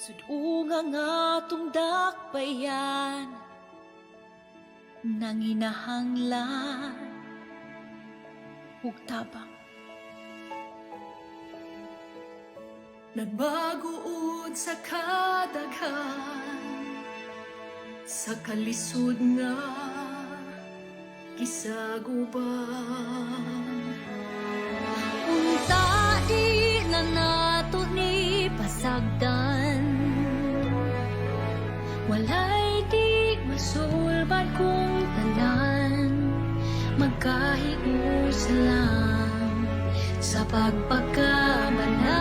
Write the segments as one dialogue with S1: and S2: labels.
S1: Sudunga nga tong dakbayan nang inahanglan ug tabang.
S2: Nagbaguod sa kadaghan, sa kalisod nga kisaguban.
S1: Unta di na nato ni pasagdan, walay di masulban kung tanan, magkahius lang sa pagpagkamana.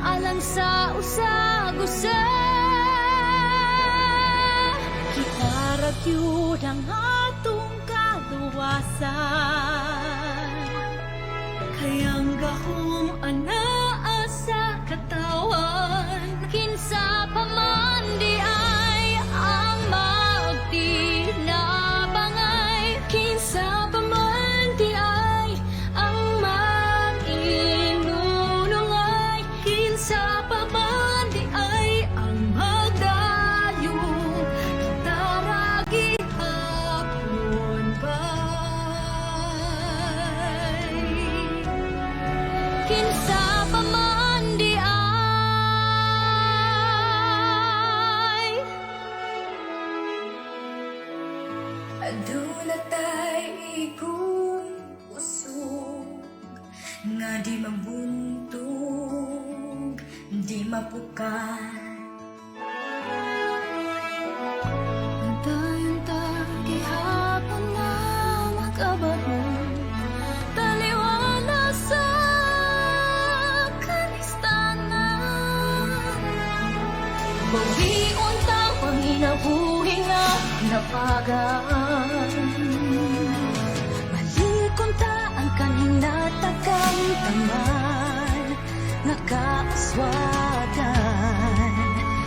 S1: Alang sa usag-usa, kita ragyud ang atong kaluwasan.
S2: Kayang gahom anaa sa katawan,
S1: Kinsa pa man di ay ang magtinabangay, kinsa pa man di ay ang mag-inunungay,
S2: kinsa pa man di ay ang magdayon, taragi hapon bay.
S1: kinsa pa man di ay.
S2: Aduna tay igon usog, nga di mabuntog, di mapukan.
S1: Antay-antay gihapon na mag-abot mo, taliwala sa kalistanan. Bawion tang panginabuhi nga napagaan, malikon ta ang kaninatagang taman, nakaaswagan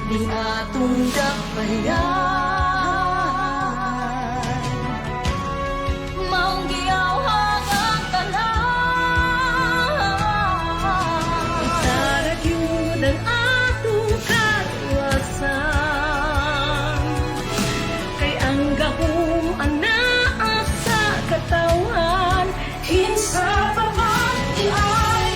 S1: di atong dakbayan. Maong giyawhang ang tanan,
S2: Taragyud ang atong kaluwasan, kay ang gahom anaa sa katawan, kinsa pa man di ay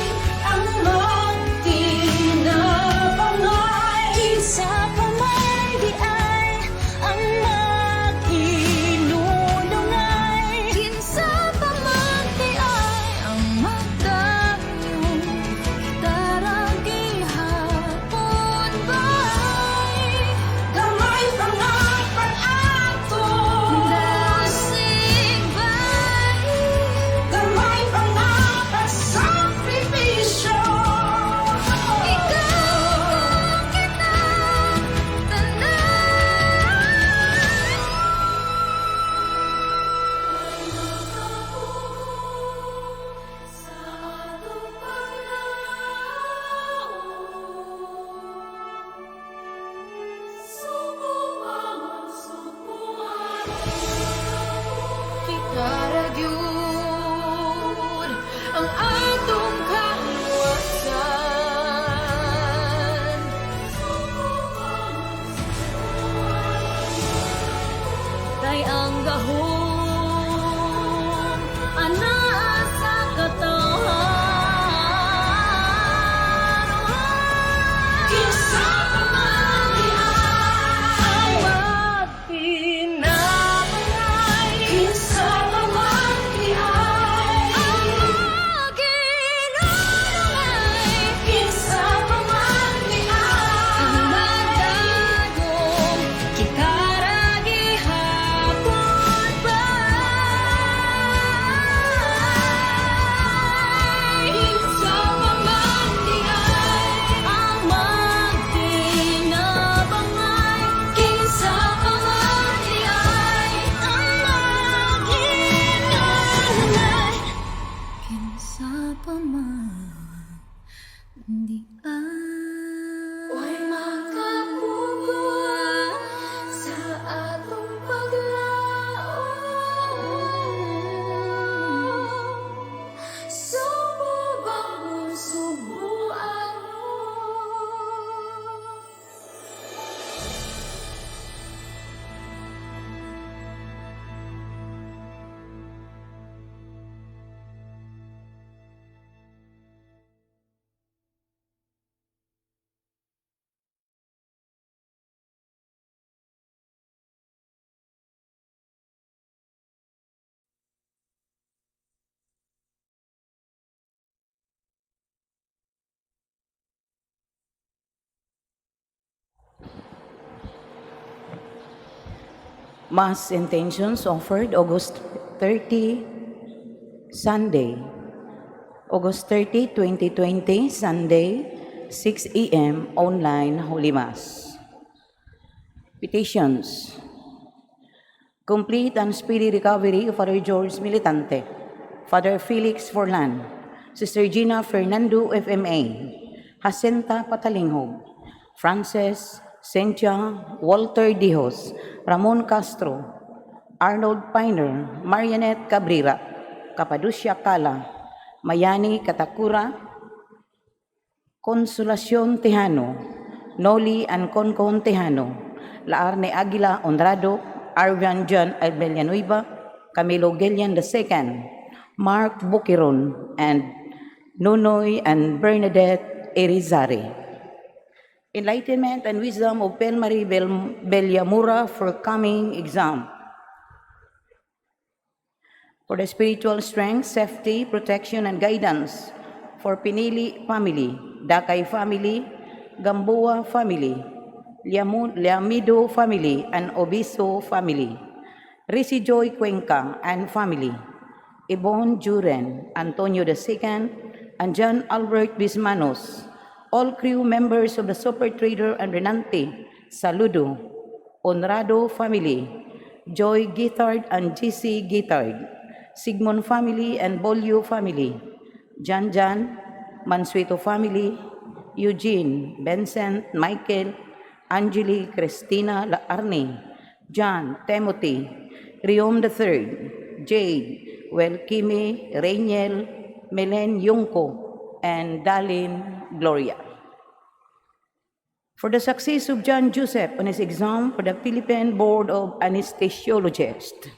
S2: ang magtinabangay,
S1: kinsa pa man di ay ang mag-inunungay, kinsa pa man di ay ang magdayon, taragi hapon bay.
S2: gamay pangapan ato,
S1: Dasig bay,
S2: gamay pangapan sakripisyo.
S1: ikaw ang kinatanan.
S2: Sa atong paglaom, subuan,
S1: Kita ragyud ang atong kaluwasan, kay ang gahom anaa sa katawan,
S2: kinsa pa man di ay
S1: magtinabangay,
S2: kinsa pa man di ay
S1: mag-inunungay,
S2: kinsa pa man di
S1: ang
S2: ay
S1: magdagong kita ragi hapon bay.
S3: Mass intentions offered August 30, Sunday. August 30, 2020, Sunday, 6 a.m. online Holy Mass. Petitions. Complete and speedy recovery of Father George Militante, Father Felix Forlan, Sister Gina Fernando FMA, Jacinta Patalinghog, Frances Cynthia Walter Dijos, Ramon Castro, Arnold Piner, Marianette Cabrera, Capadocia Cala, Mayani Katakura, Consolacion Tejano, Noli and Concon Tejano, Laarne Aguila Honrado, Arvian John Villanueva, Camilo Gillian II, Mark Bukiron, and Nunoy and Bernadette Erizari. Enlightenment and wisdom of Pelmari Bellamura for coming exam. For the spiritual strength, safety, protection, and guidance for Pinili family, Dakay family, Gamboa family, Liamido family, and Obiso family, Risi Joy Cuenca and family, Ibon Juren, Antonio II, and John Albert Bismanos, all crew members of the Super Trader and Renante, Saludo, Honrado family, Joy Githard and GC Githard, Sigmund family and Bolio family, Jan, Mansueto family, Eugene, Vincent, Michael, Angeli, Christina, Arne, John, Timothy, Riom III, Jade, Welkime, Rainiel, Melen Yungko, and Dalin Gloria. For the success of John Joseph on his exam for the Philippine Board of Anesthesiologists,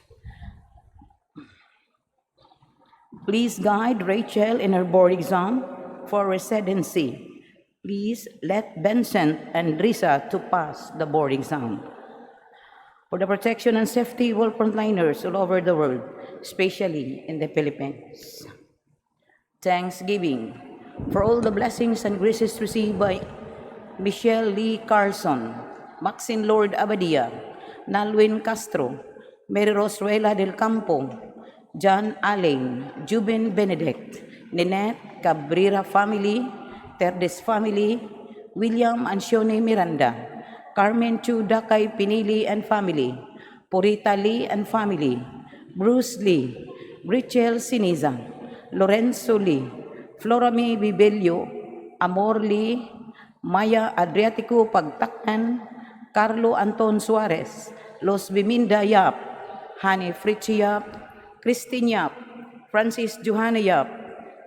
S3: please guide Rachel in her board exam for residency. Please let Vincent and Risa to pass the board exam. For the protection and safety of all frontliners all over the world, especially in the Philippines. Thanksgiving for all the blessings and graces received by Michelle Lee Carlson, Maxine Lord Abadia, Nalwin Castro, Mary Rosruela del Campo, John Allen, Juben Benedict, Ninette Cabrera family, Terdes family, William Ansione Miranda, Carmen Chu Dakay Pinili and family, Purita Lee and family, Bruce Lee, Richel Siniza, Lorenzo Lee, Florame Bibelio, Amor Lee, Maya Adriatico Pagtaknan, Carlo Anton Suarez, Los Biminda Yap, Hani Fritzi Yap, Christine Yap, Francis Johanna Yap,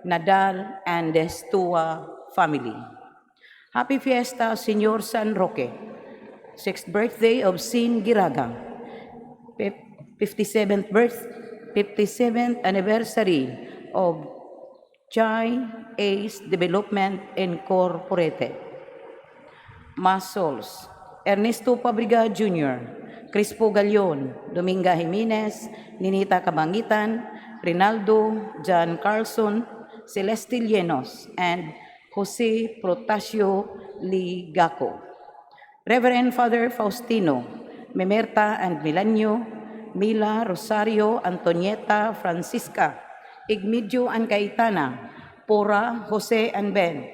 S3: Nadal, and the Stua family. Happy Fiesta, Señor San Roque. 6th birthday of Sin Giraga. 57th anniversary of Chai Ace Development Incorporated. Mass Souls, Ernesto Pabriga Jr., Crispo Galion, Dominga Jimenez, Ninita Kabangitan, Rinaldo John Carlson, Celeste Llenos, and Jose Protasio Ligaco. Reverend Father Faustino, Memerta and Milanio, Mila Rosario Antonieta Francisca, Igmedio and Caetana, Pora Jose and Ben,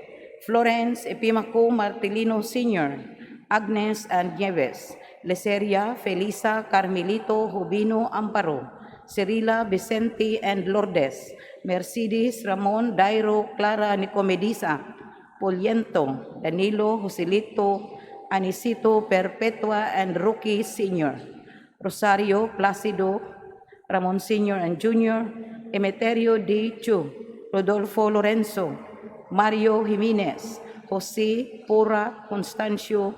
S3: Florence Epimaco Martilino Sr., Agnes and Nieves, Leseria Felisa Carmelito Jubino Amparo, Cirila Vicente and Lourdes, Mercedes Ramon Dairo Clara Nicomedisa, Poliento, Danilo Joselito, Anisito Perpetua and Rocky Sr., Rosario Placido, Ramon Sr. and Jr., Emeterio D. Chu, Rodolfo Lorenzo, Mario Jimenez, Jose Pora Constancio,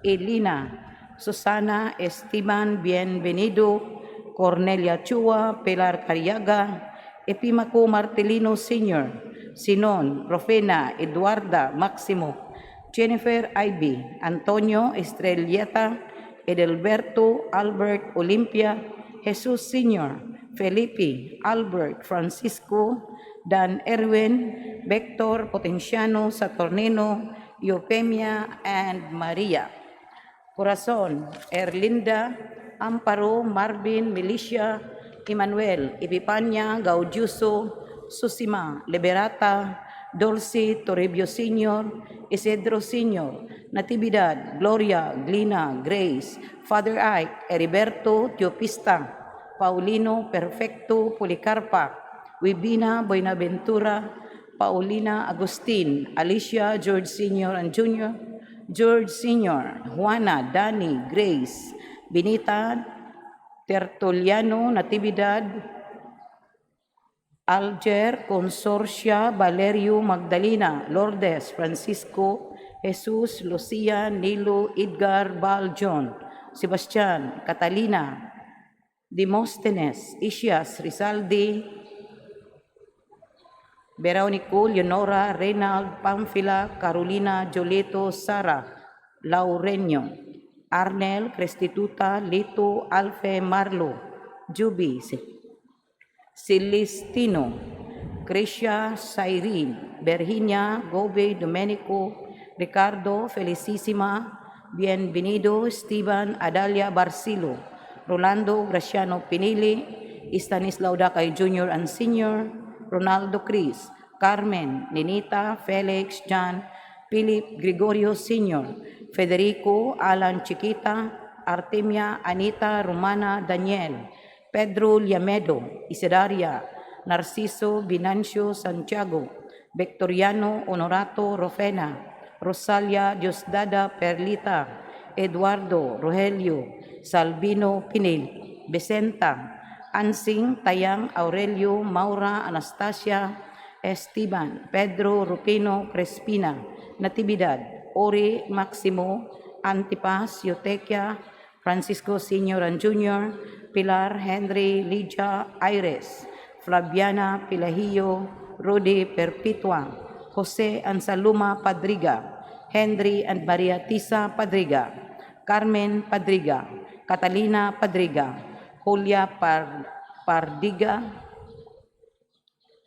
S3: Elina, Susana Esteban Bienvenido, Cornelia Chua, Pilar Cariaga, Epimaco Martelino Sr., Sinon, Rofena, Eduarda, Maximo, Jennifer Ivy, Antonio Estrelleta, Edelberto, Albert Olimpia, Jesus Sr., Felipe, Albert, Francisco, Dan Erwin, Vector, Potenciano, Saturnino, Eupemia, and Maria. Corazon, Erlinda, Amparo, Marvin, Milicia, Emmanuel, Epipania, Gaudioso, Susima, Liberata, Dulce, Toribio Sr., Isidro Sr., Natividad, Gloria, Glina, Grace, Father Ike, Heriberto, Teopista, Paulino, Perfecto, Policarpa, Wibina, Buenaventura, Paulina, Agustin, Alicia, George Sr. and Jr., George Sr., Juana, Dani, Grace, Benita, Tertuliano, Natividad, Alger, Consorcia, Valerio, Magdalena, Lourdes, Francisco, Jesus, Lucia, Nilo, Edgar, Val, John, Sebastian, Catalina, Demosthenes, Isias, Rizaldi, Veronico, Leonora, Reynald, Pamphila, Carolina, Jolito, Sara, Laurenio, Arnel, Crestituta, Lito, Alfe, Marlo, Juby, Celestino, Crescia, Cyrene, Virginia, Gobe, Domenico, Ricardo, Felicissima, Bienvenido, Esteban, Adalia, Barcilo, Rolando, Graciano, Pinili, Stanislao Dakay Jr. and Sr., Ronaldo Cris, Carmen, Ninita, Felix, John, Philip, Gregorio Sr., Federico, Alan Chiquita, Artemia, Anita, Romana, Daniel, Pedro Liamedo, Isedaria, Narciso, Binancio, Santiago, Victoriano, Honorato, Rofena, Rosalia, Diosdada, Perlita, Eduardo, Rogelio, Salvino, Pinil, Vicenta, Ansing, Tayang, Aurelio, Maura, Anastasia, Esteban, Pedro, Rupino, Crespina, Natividad, Ori, Maximo, Antipas, Yotekia, Francisco Sr. and Jr., Pilar, Henry, Lydia, Iris, Flaviana, Pilahio, Rudy, Perpetua, Jose Ansaluma Padriga, Henry and Maria Tisa Padriga, Carmen Padriga, Catalina Padriga, Julia Pardiga,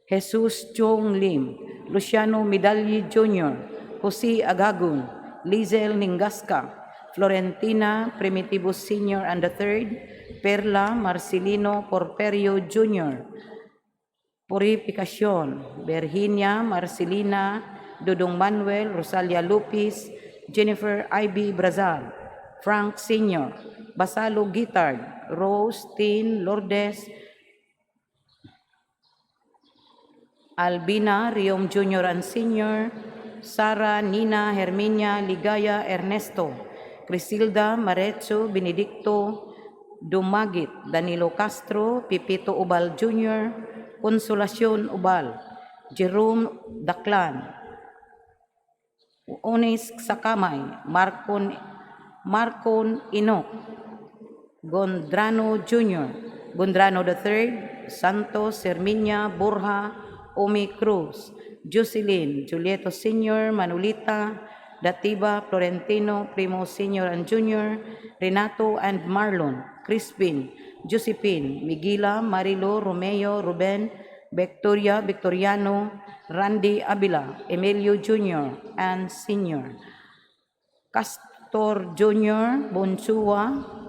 S3: Jesus Chong Lim, Luciano Medalli Jr., Jose Agagun, Lizel Ningasca, Florentina Primitivo Sr. and III, Perla Marcelino Porperio Jr., Purificacion, Virginia Marcelina, Dudong Manuel, Rosalia Lupis, Jennifer Ivy Brazal, Frank Sr., Basalo Guitard, Rose, Tin, Lourdes, Albina, Riom Jr. and Sr., Sara, Nina, Herminia, Ligaya, Ernesto, Crisilda, Marecho, Benedicto, Dumagit, Danilo Castro, Pipito Ubal Jr., Consolacion Ubal, Jerome Daclan, Onis Sakamay, Marcon Inok, Gondrano Jr., Gondrano III, Santos, Herminia, Borja, Omi Cruz, Jocelyn, Julieto Sr., Manolita, Dativa, Florentino, Primo Sr. and Jr., Renato and Marlon, Crispin, Josephine, Miguela, Marilo, Romeo, Ruben, Victoria, Victoriano, Randy Abila, Emilio Jr. and Sr., Castor Jr., Bonsua,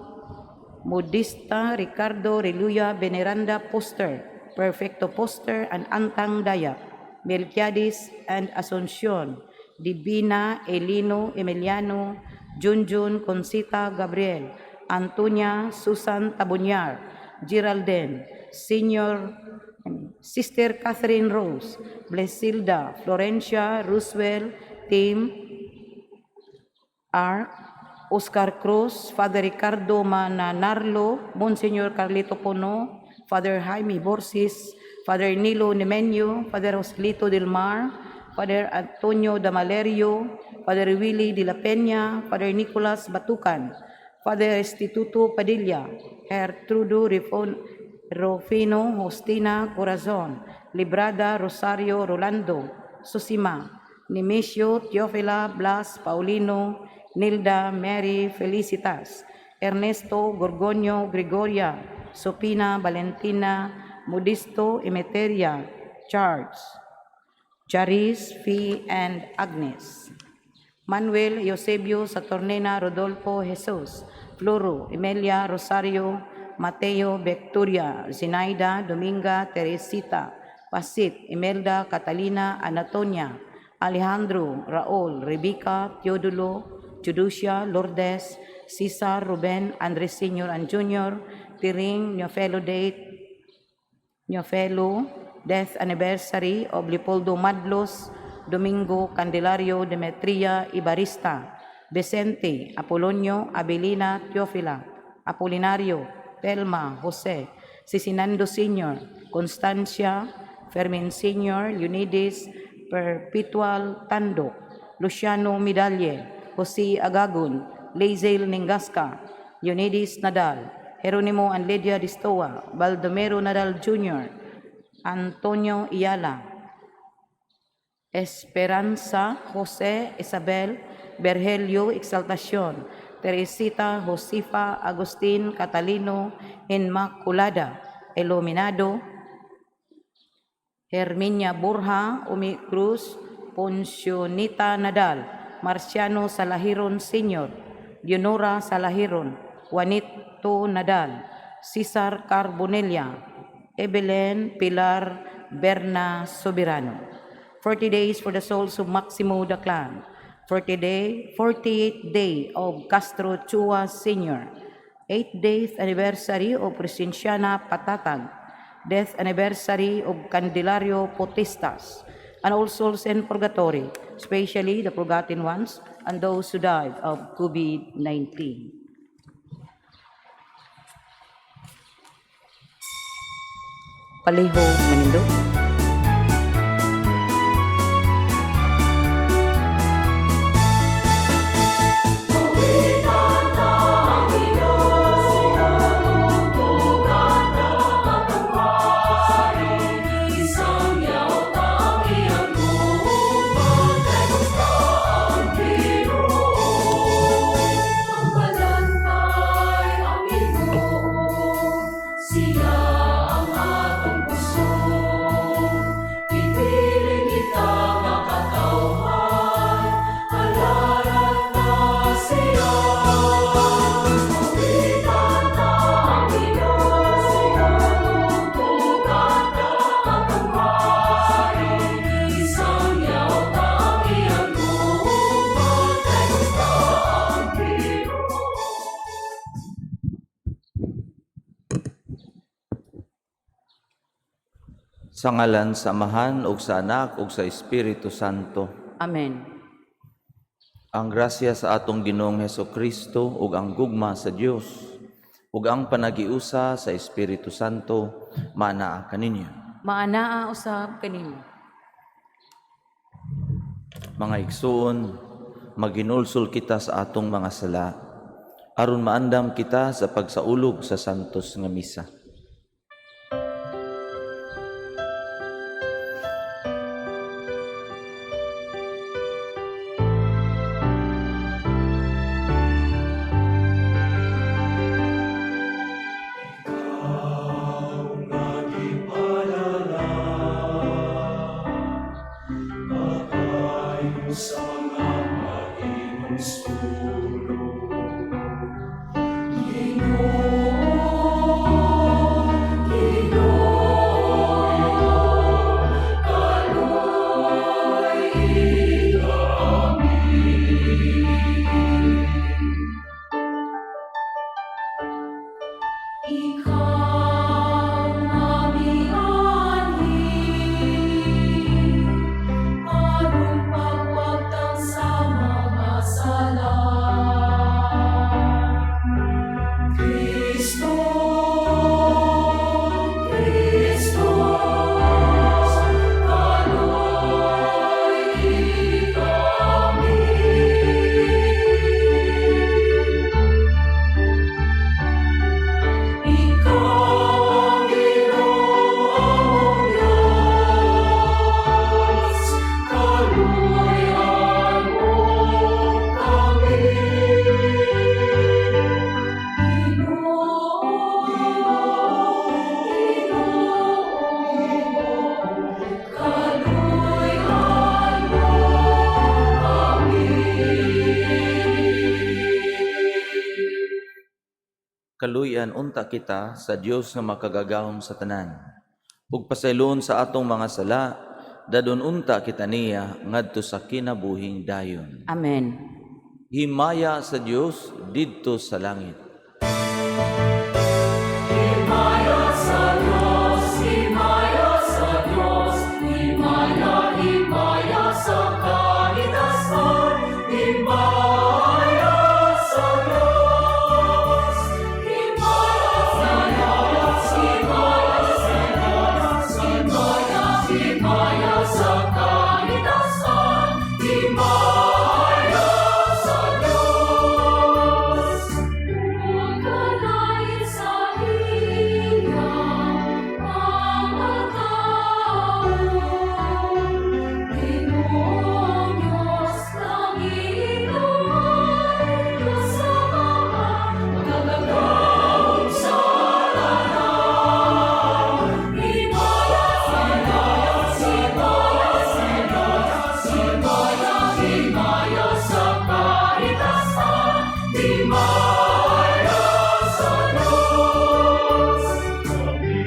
S3: Modista, Ricardo, Reluya, Veneranda Poster, Perfecto Poster, and Antang Daya, Melquiades and Asuncion, Divina, Elino, Emiliano, Junjun, Concita, Gabriel, Antonia, Susan Tabunyar, Geraldine, Sister Catherine Rose, Blesilda, Florencia, Roosevelt, Tim, R. Oscar Cruz, Father Ricardo Mananarlo, Monsignor Carlito Pono, Father Jaime Borsis, Father Nilo Nemenyo, Father Joselito Del Mar, Father Antonio Damalerio, Father Willie de la Peña, Father Nicolas Batucan, Father Restituto Padilla, Gertrudo Rufino, Justina Corazon, Librada Rosario Rolando, Susima, Nemesio, Teofila, Blas, Paulino, Nilda, Mary, Felicitas, Ernesto, Gorgonio, Gregoria, Sopina, Valentina, Modisto, Emeteria, Charles, Charis, Fee, and Agnes. Manuel Eusebio Saturnina Rodolfo Jesus, Floro Emilia Rosario Mateo Victoria Zinaida Dominga Teresita Pasit Imelda Catalina Anatonia Alejandro Raul Rebecca Teodulo Juducia Lourdes Cesar Ruben Andres Sr. and Jr. Tiring Nyofelo Death Anniversary of Leopoldo Madlos Domingo Candelario Demetria Ibarista Vicente Apolonio Abelina Teofila Apolinario Telma Jose Sisinando Sr. Constancia Fermin Sr. Unides Perpetual Tando Luciano Midalle Jose Agagun Lazel Ningasca Unides Nadal Jeronimo and Lydia Distoa Baldomero Nadal Jr. Antonio Iyala Esperanza Jose Isabel Berhelio Exaltacion Teresita Josefa Agustin Catalino Inmaculada Iluminado Herminia Borja Umi Cruz Poncionita Nadal Marciano Salahiron Sr. Leonora Salahiron Juanito Nadal Cesar Carbonella Evelyn Pilar Berna Soberano. 40 days for the souls of Maximo Daclan. 48th day of Castro Chua Sr. 8th anniversary of Presenciana Patatag. Death anniversary of Candelario Potistas. And all souls in purgatory, especially the forgotten ones and those who died of COVID-19. Paliho Manindo.
S2: Siya ang atong puso.
S4: Sa ngalan sa Amahan ug sa Anak ug sa Espiritu Santo.
S3: Amen.
S4: Ang grasya sa atong Ginoong Hesukristo ug ang gugma sa Dios ug ang panagiusa sa Espiritu Santo manaa kaninyo.
S3: Maanaa usab kanimo.
S4: Mga igsoon, maginulsol kita sa atong mga sala aron maandam kita sa pagsaulog sa santos nga misa. Kaluyan unta kita sa Dios nga makagagahom sa tanan. Ug pasayloon sa atong mga sala, dadon unta kita niya ngadto sa kinabuhing dayon.
S3: Amen.
S4: Himaya sa Dios didto sa langit.
S2: Himaya sa Diyos, himaya sa Diyos, himaya, himaya sa kalikasan, himaya sa Diyos, himaya sa Diyos, himaya sa Diyos, himaya, himaya sa kalikasan, himaya sa Diyos. Magkalain sa iya mga taon, Ginoong Diyos ng Inoon, kasama magagahom sa lahat. Himaya sa Diyos, himaya sa Diyos, himaya, himaya sa kalikasan, himaya sa Diyos. Kami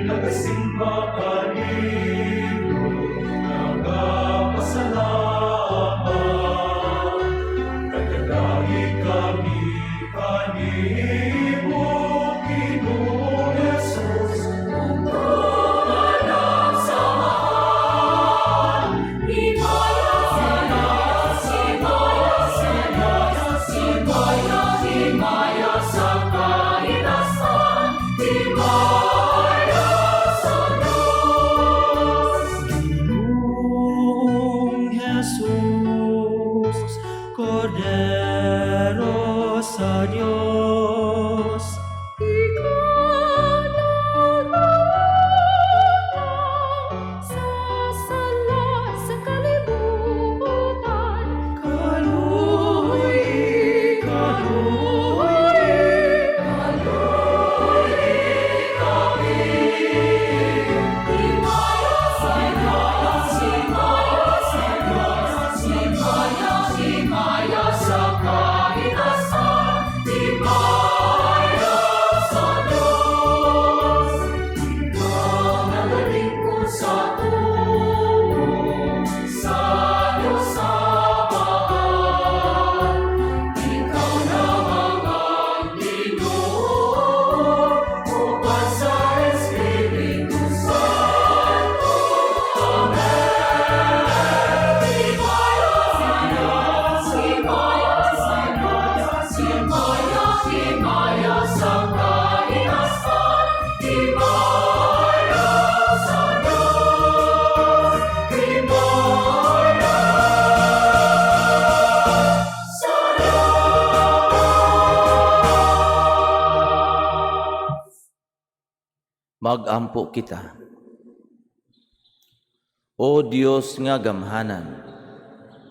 S2: nagsimba kanino, nagpasalamat. Nagdadali kami kanimo, Ginoong Jesus, tungkol sa mahal. Himaya sa Diyos, himaya sa Diyos, himaya, himaya sa kalikasan, himaya sa Diyos.
S5: Ginoong Jesus, Kordero sa Diyos,
S1: Sa sala sa kalibutan,
S5: kaluoy, kaluoy,
S2: Himaya sa Diyos, himaya sa Diyos, himaya, himaya sa kalikasan, himaya sa Diyos. Ikaw nagaling ko sa tulong sa Diyos sa mahal. Ikaw namang ang Ginoo, upang sa Espiritu Santo. Amen. Himaya sa Diyos, himaya sa Diyos, himaya, himaya sa kalikasan, himaya sa Diyos, himaya sa Diyos.
S4: Magampo kita. O Dios nga gamhanan,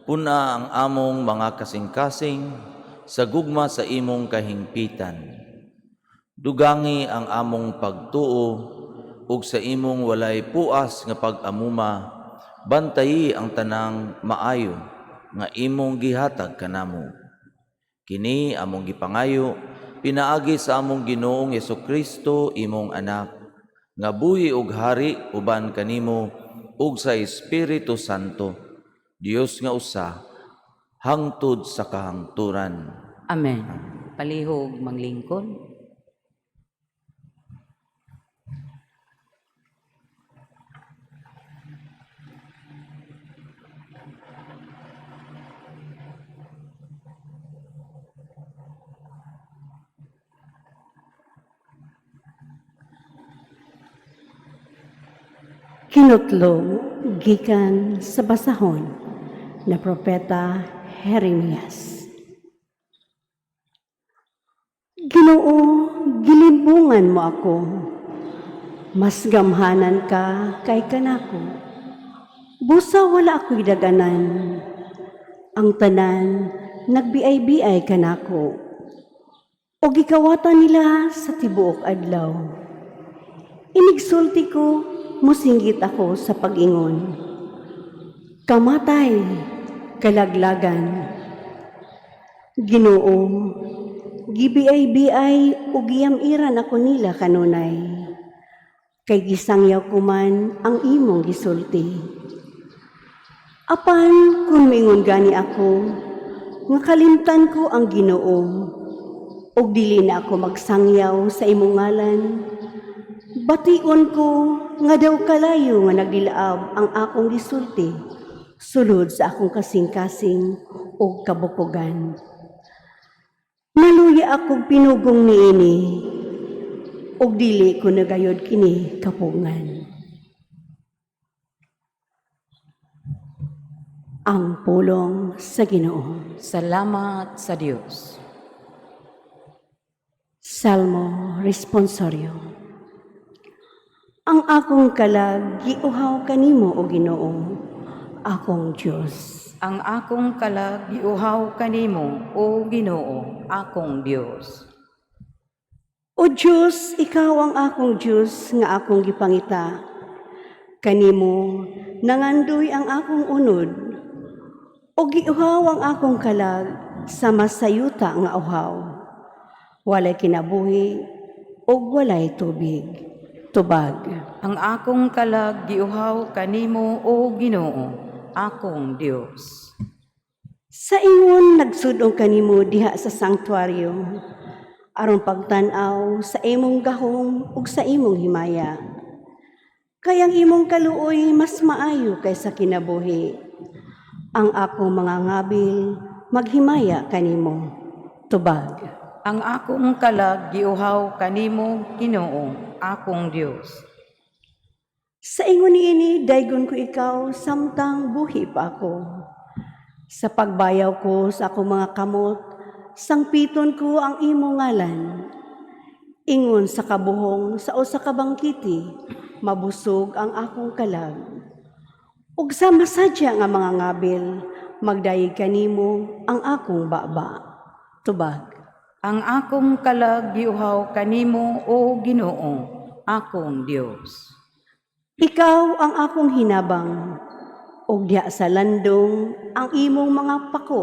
S4: puna ang among mga kasing-kasing sa gugma sa imong kahingpitan. Dugangi ang among pagtuo ug sa imong walay puas nga pag-amuma, bantayi ang tanang maayo nga imong gihatag kanamo. Kini among gipangayo pinaagi sa among Ginoong Jesucristo imong anak, nga buhi ug hari uban kanimo ug sa Espiritu Santo, Dios nga usa, hangtod sa kahangturan.
S3: Amen. Palihog manglingkod.
S6: Kinutlong gikan sa basahon na propeta Jeremias. Ginoo, gilimbungan mo ako, mas gamhanan ka kay kanako. Busa wala ako'y daganan, ang tanan nagbiay-biay kanako. O gikawatan nila sa tibuok adlaw. Inigsulti ko, musinggit ako sa pag-ingon. Kamatay, kalaglagan. Ginoo, gibiay-biay ug giyam-iran ako nila kanunay. Kay gisangyaw ko man ang imong gisulti. Apan kung mingon gani ako, nga kalimtan ko ang Ginoo, ug dili na ako magsangyaw sa imong ngalan, bation ko nga daw kalayo nga nagdilaab ang akong gisulti, sulod sa akong kasing-kasing ug kabukugan. Naluya akong pinugong niini, ug dili ko nagayod kini kapungan. Ang pulong sa Ginoo.
S3: Salamat sa Dios.
S6: Salmo Responsorio. Ang akong kalag giuhaw kanimo o Ginoo, akong Dios.
S3: Ang akong kalag giuhaw kanimo, O Ginoo, akong Dios.
S6: O Diyos, ikaw ang akong Diyos nga akong gipangita. Kanimo nangandoy ang akong unod, o giuhaw ang akong kalag sa masayuta nga uhaw. Walay kinabuhi o walay tubig. Tubag.
S3: Ang akong kalag giuhaw kanimo, O Ginoo, akong Dios.
S6: Sa ingon nagsudong kanimo diha sa sanktuaryo, aron pagtan-aw sa imong gahom ug sa imong himaya. Kayang imong kaluoy mas maayo kaysa kinabuhi. Ang akong mga ngabil maghimaya kanimo. Tubag.
S3: Ang akong kalag giuhaw kanimo, Ginoo, akong Dios.
S6: Sa ingon niini daygon ko ikaw samtang buhi pa ako. Sa pagbayaw ko sa akong mga kamot, sangpiton ko ang imong ngalan. Ingon sa kabuhong sa usa ka bangkiti, mabusog ang akong kalag. Ug sa masadya nga mga ngabil, magdayeg kanimo ang akong baba. Tubag.
S3: Ang akong kalag giuhaw kanimo, O Ginoo, akong Dios.
S6: Ikaw ang akong hinabang, ug diha sa landong ang imong mga pako,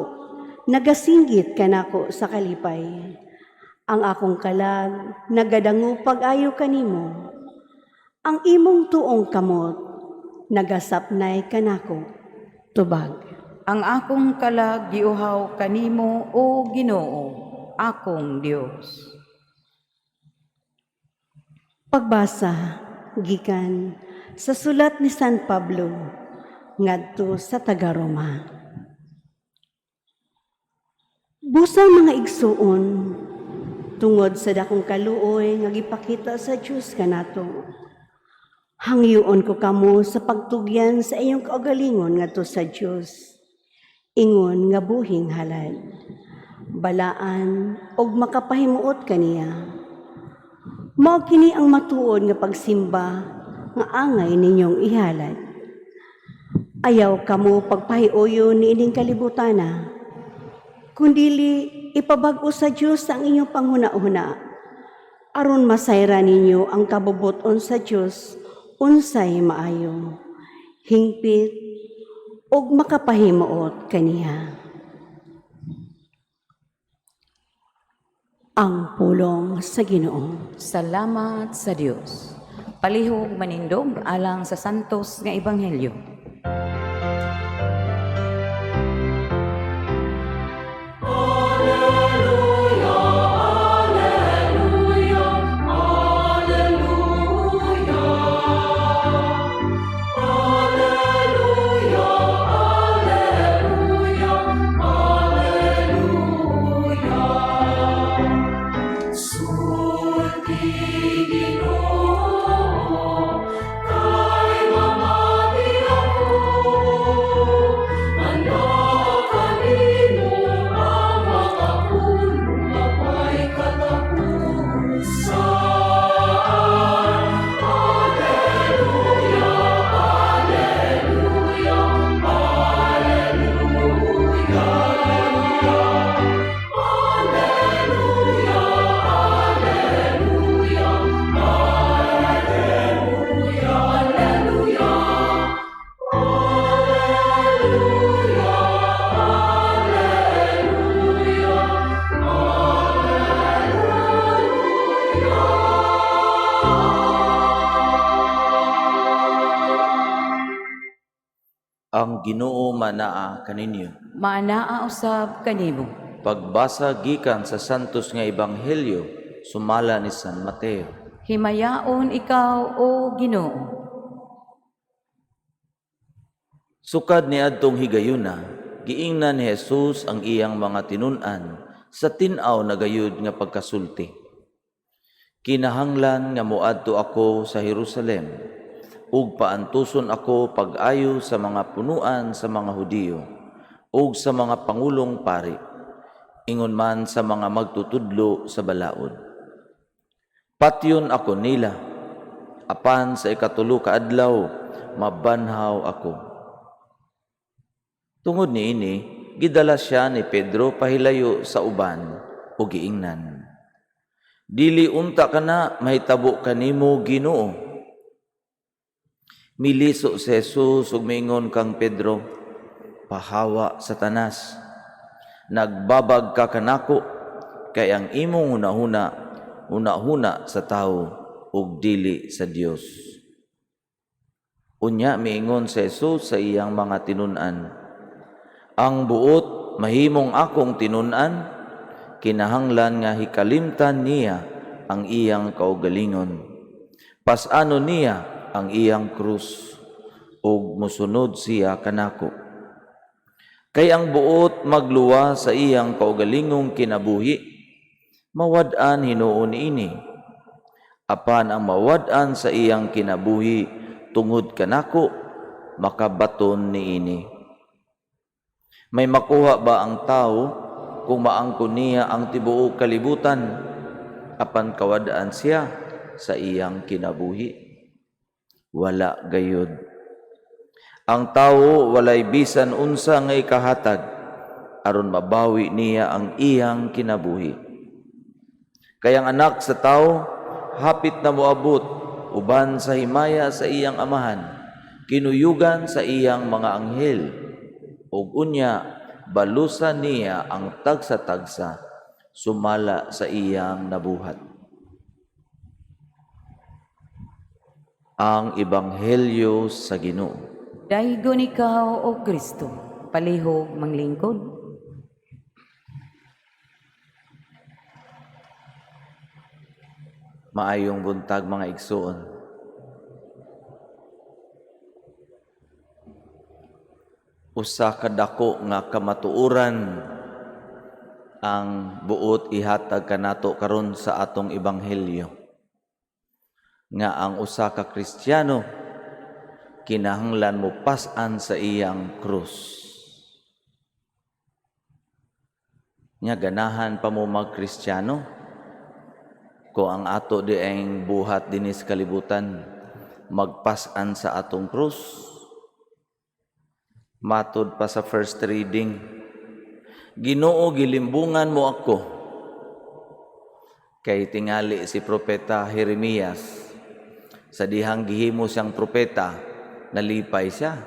S6: nagasinggit kanako sa kalipay. Ang akong kalag, nagadango pag-ayo kanimo. Ang imong tuong kamot, nagasapnay kanako. Tubag.
S3: Ang akong kalag giuhaw kanimo, O Ginoo, akong Dios.
S6: Pagbasa gikan sa sulat ni San Pablo ngadto sa taga-Roma. Busang mga igsuon tungod sa dakong kaluoy nga gipakita sa Dios kanato. Hangyoon ko kamo sa pagtugyan sa iyong kaugalingon ngadto sa Dios. Ingon nga buhing halad, balaan og makapahimuot kaniya. Mao kini ang matuod nga pagsimba nga angay ninyong ihalad. Ayaw kamo pagpahiuyo ni ining kalibutana, kundili ipabag-o sa Dios ang inyong panghuna-huna, aron masayra ninyo ang kabubuton sa Dios unsay maayo, hingpit og makapahimuot kaniya. Ang pulong sa Ginoo.
S3: Salamat sa Dios. Palihog manindog alang sa santos nga ebanghelyo.
S2: Sulti Ginoo, kay mamati ang
S4: Ang Ginoo manaa kaninyo.
S3: Manaa usab kanimo.
S4: Pagbasa gikan sa santos nga ebanghelyo sumala ni San Mateo.
S3: Himayaon ikaw o Ginoo.
S4: Sukad ni adtong higayuna, giingnan ni Jesus ang iyang mga tinun-an sa tin-aw na gayud nga pagkasulti. Kinahanglan nga moadto ako sa Jerusalem ug paantuson ako pag-ayo sa mga punuan sa mga Hudiyo ug sa mga pangulong pari, ingon man sa mga magtutudlo sa balaod. Patyon ako nila, apan sa ikatulo ka adlaw mabanhaw ako. Tungod niini, gidala siya ni Pedro pahilayo sa uban ug giingnan. Dili unta kana mahitabo kanimo, Ginoo. Miliso si Jesus ug miingon kang Pedro, pahawa Satanas. Nagbabag ka kanako kay ang imong una-huna sa tao ug dili sa Dios. Unya miingon si Jesus sa iyang mga tinun-an, ang buot mahimong akong tinun-an, kinahanglan nga hikalimtan niya ang iyang kaugalingon. Pas-ano niya ang iyang krus ug mosunod siya kanako. Kay ang buot magluwa sa iyang kaugalingong kinabuhi, mawad-an hinuon ini. Apan ang mawad-an sa iyang kinabuhi tungod kanako, makabaton niini. May makuha ba ang tao kung maangkon niya ang tibuok kalibutan, apan kawad-an siya sa iyang kinabuhi? Wala gayud. Ang tawo walay bisan unsa nga ikahatag aron mabawi niya ang iyang kinabuhi. Kay ang anak sa tawo hapit na moabot uban sa himaya sa iyang amahan, kinuyugan sa iyang mga anghel, ug unya balusan niya ang tagsa-tagsa sumala sa iyang nabuhat. Ang Ebanghelyo sa Ginoo.
S3: Daygon ikaw o Kristo, palihog manglingkod.
S4: Maayong buntag mga igsoon. Usa ka dako nga kamatuoran ang buot ihatag kanato karon sa atong ebanghelyo. Nga ang usa ka Kristiyano kinahanglan mo pas-an sa iyang krus. Nya ganahan pa mo mag-Kristiyano ko ang ato di ang buhat dinis kalibutan magpas-an sa atong krus. Matod pa sa first reading, Ginoo gilimbungan mo ako. Kay tingali si propeta Jeremias, sa dihang gihimo siyang propeta, nalipay siya.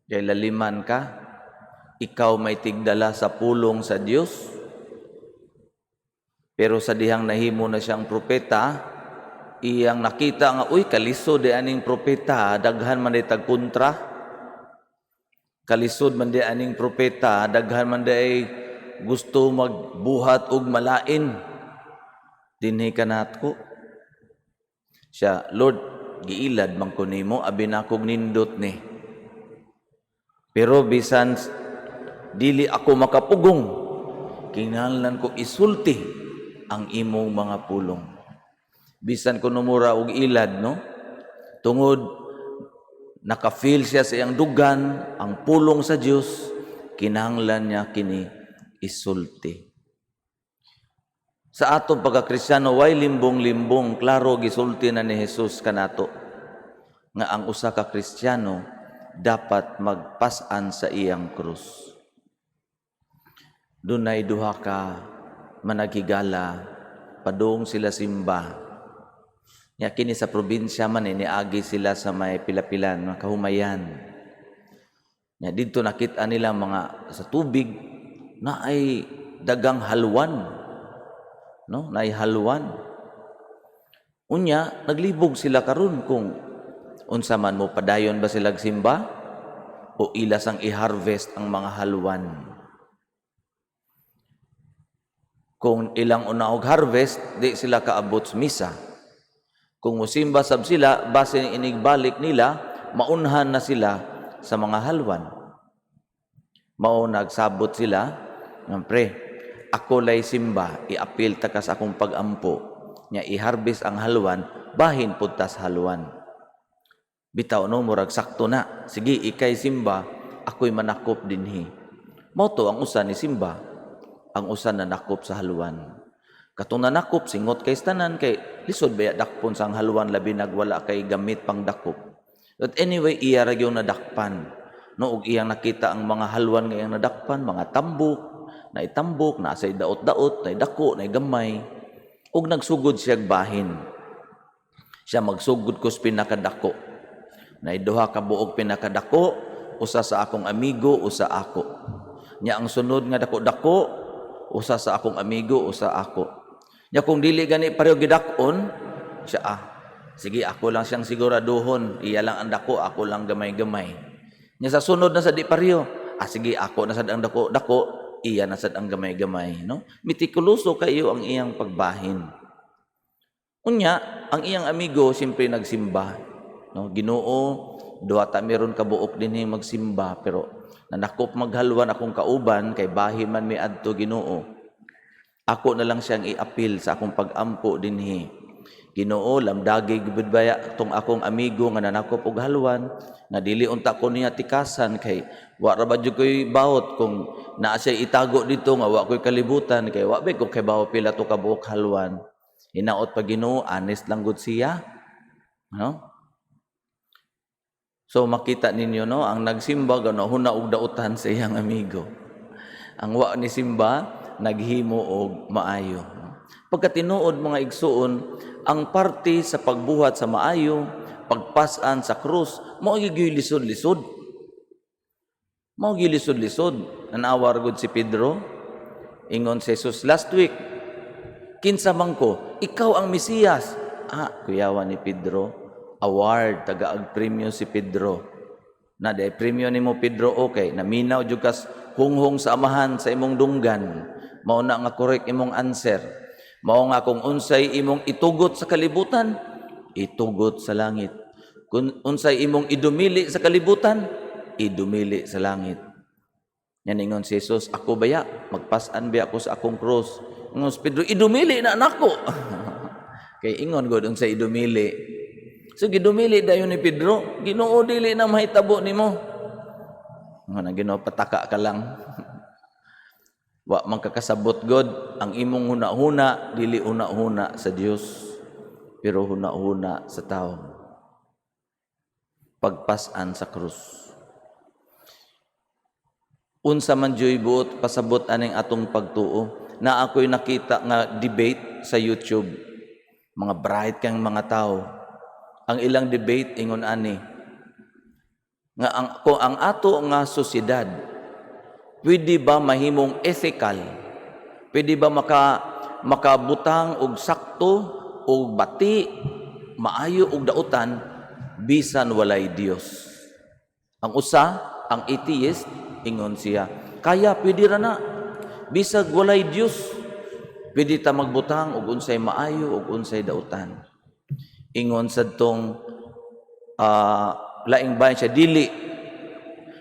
S4: Kay laliman ka, ikaw may tigdala sa pulong sa Dios. Pero sa dihang nahimo na siyang propeta, iyang nakita nga, uy, kalisod di aning propeta, daghan man di tagkontra. Kalisod man di aning propeta, daghan man di gusto magbuhat og malain. Dinhi kanatko. Siya, Lord, giilad man ko nimo, abi na akong nindot ni. Pero bisan dili ako makapugong, kinahanglan ko isulti ang imong mga pulong. Bisan ko numura og ilad, no? Tungod naka-feel siya sa iyang dugan ang pulong sa Dios, kinahanglan niya kini isulti. Sa atong pagka-Kristiyano, way limbong-limbong, klaro gisulti na ni Jesus kanato nga ang usa ka Kristiyano dapat magpas-an sa iyang krus. Dunay duha ka managigala, padung sila simba. Nya kini sa probinsya man niagi sila sa may pilapilan, mga kahumayan. Nya didto nakita nila mga sa tubig na ay dagang halwan. No, naay halwan. Unya, naglibog sila karon kung unsa man mo padayon ba sila simba o ilas ang i-harvest ang mga halwan. Kung ilang una og harvest, di sila kaabot sa misa. Kung musimba sab sila, base inigbalik nila, maunhan na sila sa mga halwan. Mao nagsabot sila, pre, ako lay simba, i-apil ta ka sa akong pag-ampo, nya i-harvest ang halwan, bahin pud tas halwan. Bitaw no, murag sakto na. Sige, ikay simba, ako'y manakop dinhi. Mao to ang usa ni simba, ang usa na nakop sa halwan. Katong nanakop, singot kay tanan, kay lisod baya dakpon sang halwan, labi nagwala kay gamit pang dakop. But anyway, iya ra gyud nadakpan. No, ug iyang nakita ang mga halwan nga iyang nadakpan, mga tambok, na itambok, na say daot-daot, na dako, na gamay. Ug nagsugod siya bahin. Siya magsugod ko sa pinakadako. Na duha ka buog pinakadako, usa sa akong amigo, usa ako. Nya ang sunod nga dako-dako, usa sa akong amigo, usa ako. Nya kung dili gani pareho gidakon, siya sige ako lang siyang siguraduhon, iya lang ang dako, ako lang gamay-gamay. Nya sa sunod na sa di pareho, sige ako na sad ang dako, iya na sad ang gamay-gamay, no? Mitikuloso kayo ang iyang pagbahin. Unya, ang iyang amigo siyempre nagsimba, no? Ginoo, duha ta meron ka buok dinhi magsimba, pero nanakop maghalwan akong kauban kay bahin man mi adto Ginoo. Ako na lang siyang i-apil sa akong pag-ampo dinhi. Ginoo, lamdagi gud baya tong akong amigo nga nanakop og halwan, nga dili unta ko niya tikasan kay wa ra ba jud koy bawot kung naa siya itago dito nga wa koy kalibutan kay wa ba ko kay bawo pila to ka buok halwan. Hinaot pa Ginoo, honest lang gud siya. No? So makita ninyo, no, ang nagsimba gano huna og dautan sa iyang amigo. Ang wa ni simba naghimo og maayo. Pagka tinuod mga igsuon, ang parte sa pagbuhat sa maayo, pagpasan sa krus, mao gyud lisod-lisod. Mao gyud lisod-lisod. Nanawar gud si Pedro, ingon si Jesus last week, kinsa man ko, ikaw ang Mesiyas. Kuyawan ni Pedro, award, taga-ag premium si Pedro. Na day premium nimo Pedro, okay, naminaw jud kas hunghong sa amahan sa imong dunggan. Mao na nga correct imong answer. Mao nga kung unsay imong itugot sa kalibutan, itugot sa langit. Kung unsay imong idumili sa kalibutan, idumili sa langit. Yan ingon si Jesus, ako baya, magpasan ba ako sa akong cross. Ingon si Pedro, idumili na nako. Kay ingon god unsay idumili. So gidumili dayon ni Pedro, Ginoo dili na mahitabo nimo. Nga Ginoo pataka ka lang. Wa man kakasabot god ang imong huna-huna dili huna-huna sa Dios, pero huna-huna sa tao. Pagpasan sa krus. Unsa man joy buot pasabot aning atong pagtuo, na ako'y nakita nga debate sa YouTube. Mga bright kang mga tao. Ang ilang debate ingon ani nga ang ato nga sosyedad pwede ba mahimong ethical? Pwede ba makabutang og sakto og bati maayo og dautan bisan walay Dios? Ang usa, ang atheist, ingon siya, kaya pwede ra na bisag walay Dios. Pwede ta magbutang og unsay maayo og unsay dautan. Ingon sad tong laing bahin siya, dili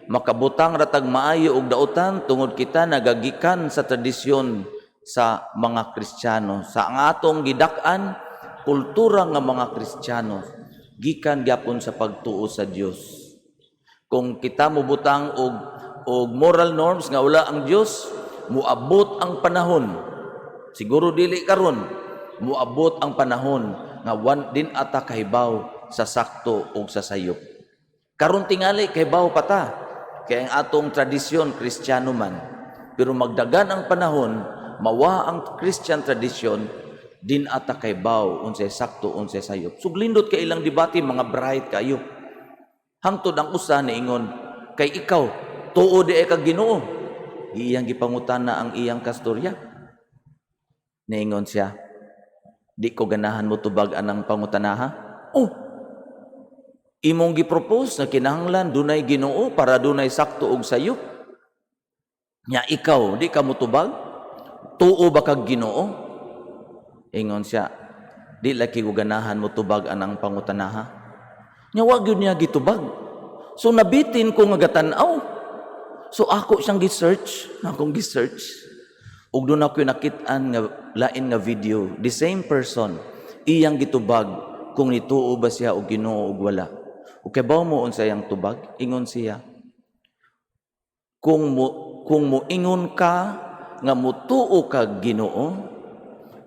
S4: makabutang ratag maayo og dautan tungod kita nagagikan sa tradisyon sa mga Kristiyano. Sa ang atong gidak-an kultura nga mga Kristiyano gikan gyapon sa pagtuo sa Dios. Kung kita mobutang og moral norms nga wala ang Dios, muabot ang panahon. Siguro dili karon, muabot ang panahon nga din ata kahibaw sa sakto ug sa sayop. Karon tingali kahibaw pata kay ang atong tradisyon Kristiyano man, pero magdagan ang panahon mawa ang Christian tradisyon din ata kahibaw unsay sakto unsay sayop. Suglindot kay ilang debate mga bright kayo. Hangtod ang usa niingon kay ikaw tuo di ay kag Ginoo. Iyang gipangutana ang iyang kastorya. Niingon siya, Di ko ganahan mo tubag anang pangutanaha? Oh, imong gipropose na kinahanglan dunay Ginoo para dunay sakto og sayop. Nya ikaw, di ka mo tubag? Tuo ba kag Ginoo? Ingon siya, di laki ko ganahan mo tubag anang pangutanaha. Nya wa gyud niya gitubag. So nabitin ko nga gatan-aw. So ako siyang gi-search, akong gi-search. Ug doon ako nakit-an nga lain nga video, the same person, iyang gitubag kung nituo ba siya og Ginoo og wala. O kabaw mo unsa yang tubag, ingon siya, kung mo ingon ka nga mutuo kag Ginoo,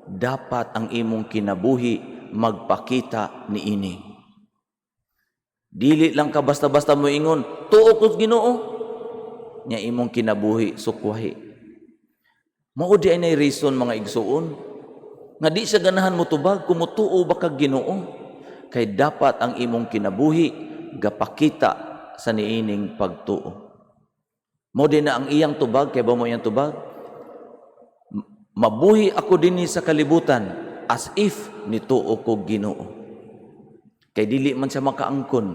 S4: dapat ang imong kinabuhi magpakita niini. Dili lang ka basta-basta mo ingon, tuo ko Ginoo, nya imong kinabuhi sukwahi. Mao di ay nay reason mga igsuon nga di siya ganahan mo tubag kung mutuo ba kag Ginoo, kay dapat ang imong kinabuhi gapakita sa niining pagtuo. Mao di na ang iyang tubag, kay ba mo iyang tubag? Mabuhi ako dinhi sa kalibutan as if nituo ko Ginoo. Kay dili man siya makaangkon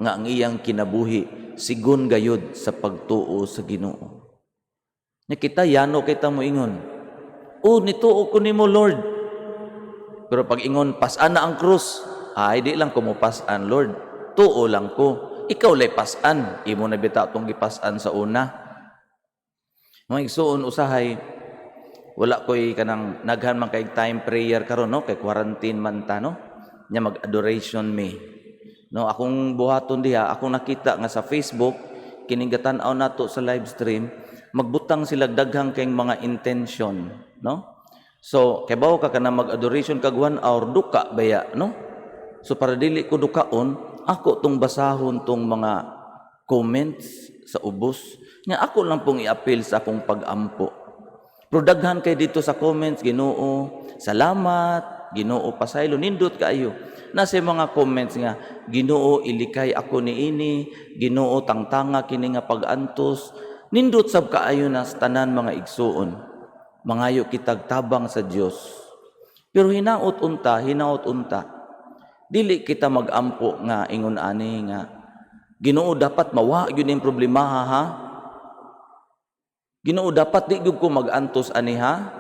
S4: nga ang iyang kinabuhi sigon gayud sa pagtuo sa Ginoo. Nya kita yano kita mo ingon, oh nituo ko nimo Lord. Pero pag ingon pasan na ang krus, ay di lang ko mo pasan Lord, tuo lang ko. Ikaw lay pasan, imo na bita tong gipasan sa una. Mga igsuon usahay, wala ko'y kanang naghan man kay time prayer karon no, kay quarantine man ta no, nya mag adoration me. No, akong buhaton diha, akong nakita nga sa Facebook kining gatan-aw nato sa live stream, magbutang sila daghang kayong mga intention, no? So, kay bawo ka kana mag-adoration kag 1 hour, duka baya, no? So, para dili ko dukaon, ako tong basahon tong mga comments sa ubos, nga ako lang pong i-appeal sa akong pag-ampo. Pero daghan kay dito sa comments, Ginoo, salamat, Ginoo, pasaylo, nindot kaayo. Nasa mga comments nga, Ginoo, ilikay ako niini, Ginoo, tangtanga kini nga pag-antos, nindot sab kaayo na sa tanan mga igsuon. Mangayo kitag tabang sa Dios. Pero hinaot unta. Dili kita mag-ampo nga ingon ani nga Ginoo dapat mawa gyud ning problema ha. Ginoo dapat di gyud ko mag-antos ani ha.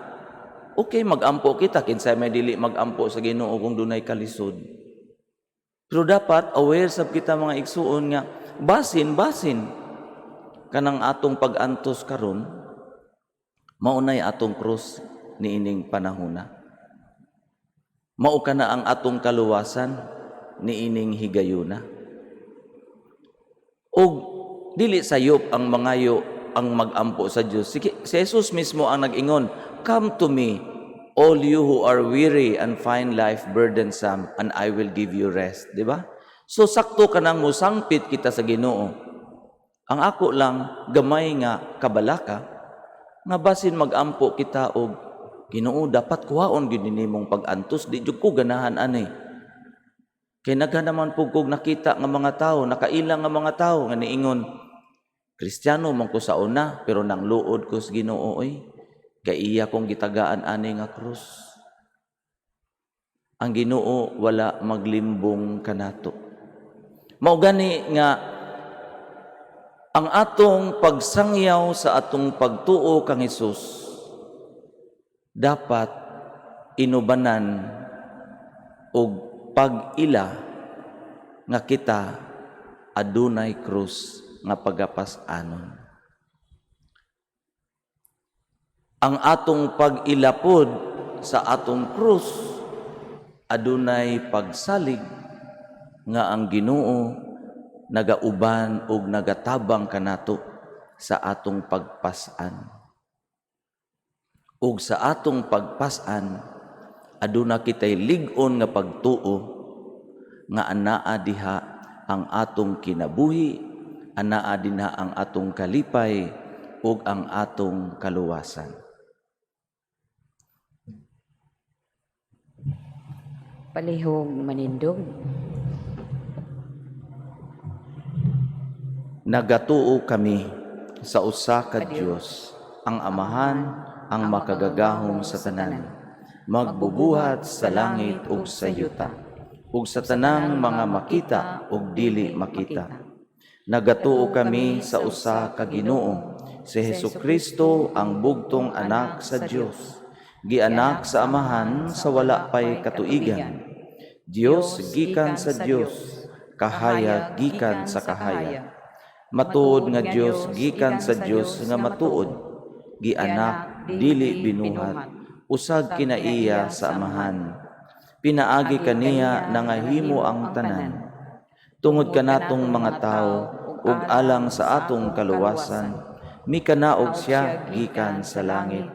S4: Okay, mag-ampo kita kinsay may dili mag-ampo sa Ginoo kung dunay kalisod. Pero dapat aware sab kita mga igsuon nga basin kanang atong pag-antos karon maunay atong krus niining panahona. Mao kana ang atong kaluwasan niining higayuna. Og dili sayop ang mangayo ang mag-ampo sa Dios. Si Jesus mismo ang nag-ingon, "Come to me, all you who are weary and find life burdensome, and I will give you rest." Di ba? So sakto kanang musangpit kita sa Ginoo. Ang ako lang gamay nga kabalaka nga basin mag-ampo kita og Ginoo dapat kuhaon gyud nimong pag-antos di jud ko ganahan ani. Kay naghan naman pug kog nakita nga mga tawo, nakailang nga mga tawo nga niingon, Kristiyano man ko sa una pero nang luod ko sa Ginoo oy. Kay iya kong gitagaan ani nga krus. Ang Ginoo wala maglimbong kanato. Mao gani nga ang atong pagsangyaw sa atong pagtuo kang Hesus dapat inubanan og pag-ila nga kita adunay krus nga pagapas-anon. Ang atong pag-ilapod sa atong krus adunay pagsalig nga ang Ginoo nagauban ug nagatabang kanato sa atong pagpas-an. Ug sa atong pagpas-an aduna kitay lig-on nga pagtuo nga anaa diha ang atong kinabuhi, anaa dinha ang atong kalipay ug ang atong kaluwasan.
S3: Palihog manindog.
S4: Nagatuo kami sa usa ka Dios, ang Amahan, ang makagagahom sa tanan, magbubuhat sa langit ug sa yuta, ug sa tanang mga makita ug dili makita. Nagatuo kami sa usa ka Ginoo, si Hesukristo ang bugtong anak sa Dios, gianak sa amahan sa wala pay katuigan. Dios gikan sa Dios, kahayag gikan sa kahayag. Matuod nga Dios gikan sa Dios nga matuod, gianak dili binuhat, usag kinaiya sa amahan. Pinaagi kaniya nangahimo ang tanan. Tungod kanatong mga tao ug alang sa atong kaluwasan, mikanaog siya gikan sa langit.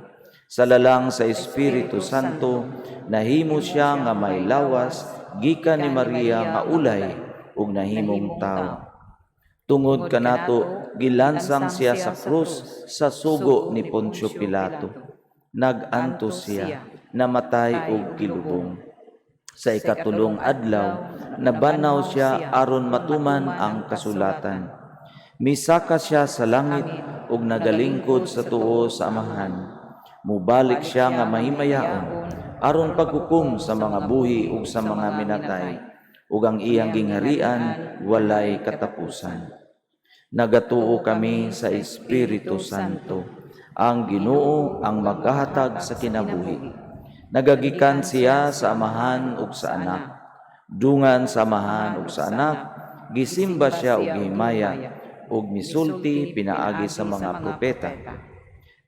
S4: Sa lalang sa Espiritu Santo, nahimo siya nga may lawas gikan ni Maria nga ulay ug nahimong tao. Tungod kanato gilansang siya sa krus sa sugo ni Poncio Pilato. Nag-antos siya, namatay ug gilubong. Sa ikatulong adlaw, nabanaw siya aron matuman ang kasulatan. Misaka siya sa langit ug nagalingkod sa tuo sa amahan. Mubalik siya nga mahimayaon aron paghukom sa mga buhi ug sa mga minatay, ug ang iyang gingharian walay katapusan. Nagatuo kami sa Espiritu Santo, ang Ginoo ang magkahatag sa kinabuhi. Nagagikan siya sa amahan ug sa anak. Dungan sa amahan ug sa anak, gisimba siya ug gihimaya, ug misulti pinaagi sa mga propeta.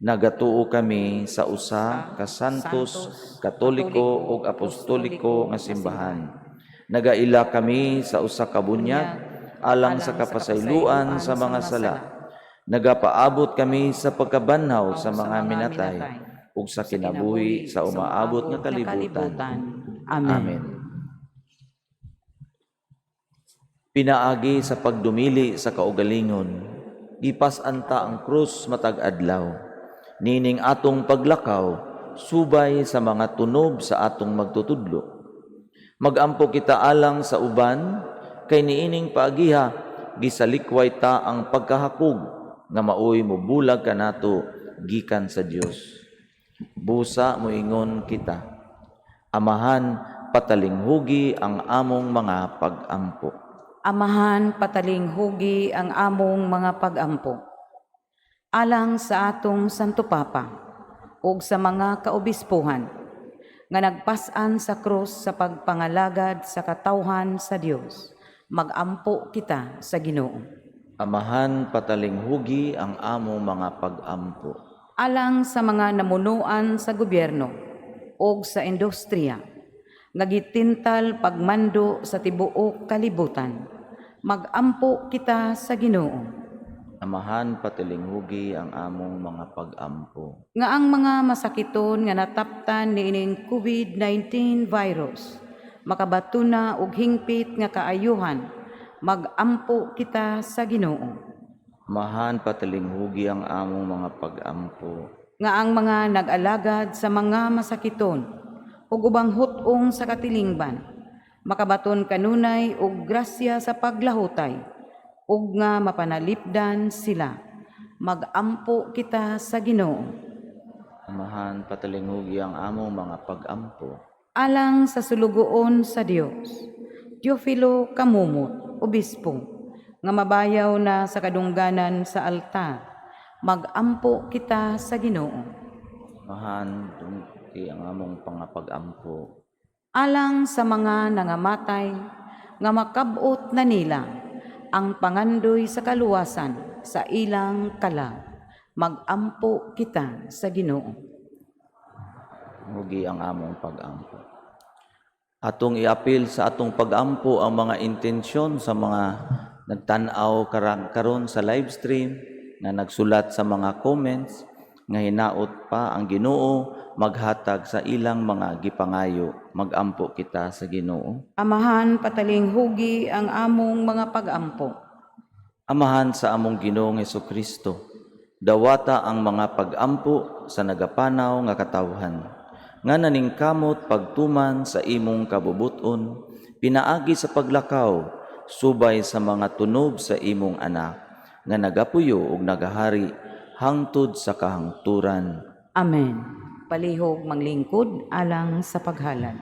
S4: Nagatuo kami sa usa ka santos, katoliko ug apostoliko nga simbahan. Nagaila kami sa usa ka bunyag alang sa kapasayloan sa mga sala. Nagapaabot kami sa pagkabanhaw sa mga minatay ug sa kinabuhi sa umaabot nga kalibutan. Amen. Pinaagi sa pagdumili sa kaugalingon, ipasanta ang krus matag adlaw. Nining atong paglakaw, subay sa mga tunob sa atong magtutudlo. Magampo kita alang sa uban, kay niining paagiha, gisalikway ta ang pagkahakog, nga maoy mo bulag kanato gikan sa Dios. Busa moingon kita, Amahan, patalinghugi ang among mga pag-ampo.
S3: Amahan, patalinghugi ang among mga pag-ampo. Alang sa atong Santo Papa, ug sa mga kaobispuhan, nga nagpasan sa krus sa pagpangalagad sa katawhan sa Dios, magampo kita sa Ginoo.
S4: Amahan, patalinghugi ang among mga pag-ampo.
S3: Alang sa mga namunuan sa gobyerno o sa industriya, nga gitintal pagmando sa tibuok kalibutan, magampo kita sa Ginoo.
S4: Amahan, patalinghugi ang among mga pag-ampo.
S3: Nga ang mga masakiton nga nataptan niining COVID-19 virus, makabatuna og hingpit nga kaayuhan, magampo kita sa Ginoo.
S4: Amahan, patalinghugi ang among mga pag-ampo.
S3: Nga ang mga nag-alagad sa mga masakiton ug ubang hutong sa katilingban, makabaton kanunay og grasya sa paglahutay, ug nga mapanalipdan sila, magampo kita sa Ginoo.
S4: Amahan, patalinghugi ang among mga pag-ampo.
S3: Alang sa sulugoon sa Dios, Teofilo Kamumot, Obispo, nga mabayaw na sa kadungganan sa altar, magampo kita sa Ginoo.
S4: Amahan, tungki ang among pangapag-ampo.
S3: Alang sa mga nangamatay, nga makabot na nila ang pangandoy sa kaluwasan sa ilang kalag, magampo kita sa Ginoo.
S4: Hugi ang among pag-ampo. Atong iapil sa atong pag-ampo ang mga intensyon sa mga nagtanaw karon sa live stream, na nagsulat sa mga comments, nga hinaot pa ang Ginoo maghatag sa ilang mga gipangayo, magampo kita sa Ginoo.
S3: Amahan, patalinghugi ang among mga pag-ampo.
S4: Amahan sa among Ginoong Hesukristo, dawata ang mga pag-ampo sa nagapanaw nga katawhan, nga naningkamot pagtuman sa imong kabubuton, pinaagi sa paglakaw, subay sa mga tunob sa imong anak, nga nagapuyo ug nagahari hangtod sa kahangturan.
S3: Amen. palihog manglingkod alang sa paghalad.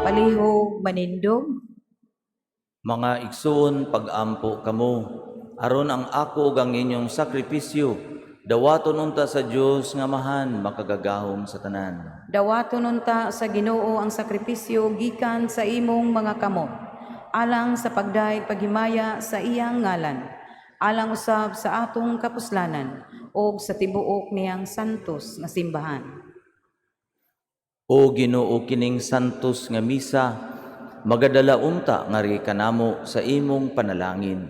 S3: Palihog manindog,
S4: Mga igsoon, pag-ampo kamo, aron ang ako ug ang inyong sakripisyo, dawaton unta sa Dios nga mahan makagagahom sa tanan.
S3: dawaton unta sa Ginoo ang sakripisyo gikan sa imong mga kamot, alang sa pagdaig paghimaya sa iyang ngalan, alang usab sa atong kapuslanan, o sa tibuok niyang santos nga simbahan.
S4: O Ginoo, kining santos nga misa, magadala unta nga ri kanamo sa imong panalangin,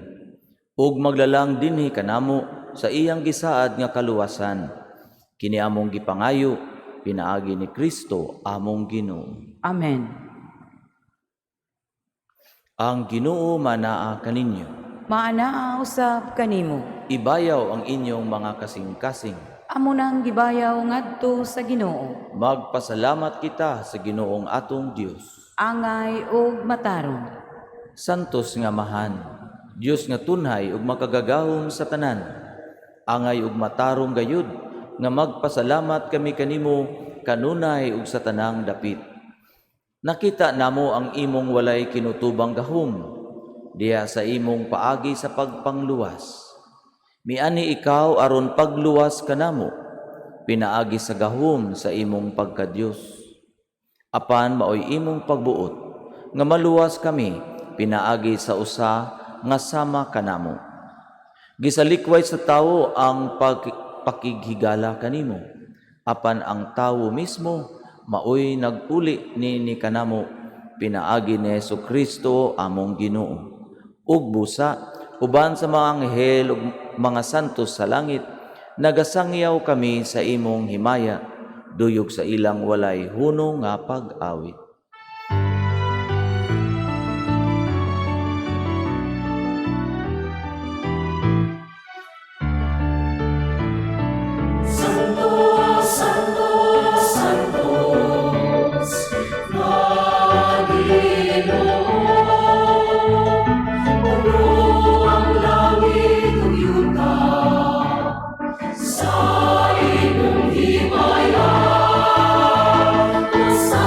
S4: ug maglalang dinhi kanamo sa iyang gisaad nga kaluwasan. Kini among gipangayo, pinaagi ni Kristo among Ginoo.
S3: Amen.
S4: Ang Ginoo manaa kaninyo.
S3: Maanaa usab kanimo.
S4: Ibayaw ang inyong mga kasing-kasing.
S3: Amo nang gibayaw ngadto sa Ginoo.
S4: Magpasalamat kita sa Ginoong atong Dios.
S3: Angay ug matarong.
S4: Santos nga mahan, Dios nga tunhay ug makagagahom sa tanan. Angay ug matarong gayud nga magpasalamat kami kanimo kanunay ug sa tanang dapit. Nakita namo ang imong walay kinutubang gahom diha sa imong paagi sa pagpangluwas. Miani ikaw aron pagluwas kanamo, pinaagi sa gahom sa imong pagkadiyos. Apan maoy imong pagbuot, nga maluwas kami, pinaagi sa usa nga sama kanamo. Gisalikway sa tawo ang pakighigala kanimo, apan ang tawo mismo maoy naguli ni kanamo, pinaagi ni Jesucristo among Ginoo. Ug busa, uban sa mga anghel ug mga santos sa langit, nagasangyaw kami sa imong himaya, duyog sa ilang walay hunong nga pag-awit.
S2: Santo, Santo, Santos, na Ginoo. Puno ang langit ug yuta sa imong himaya. Sa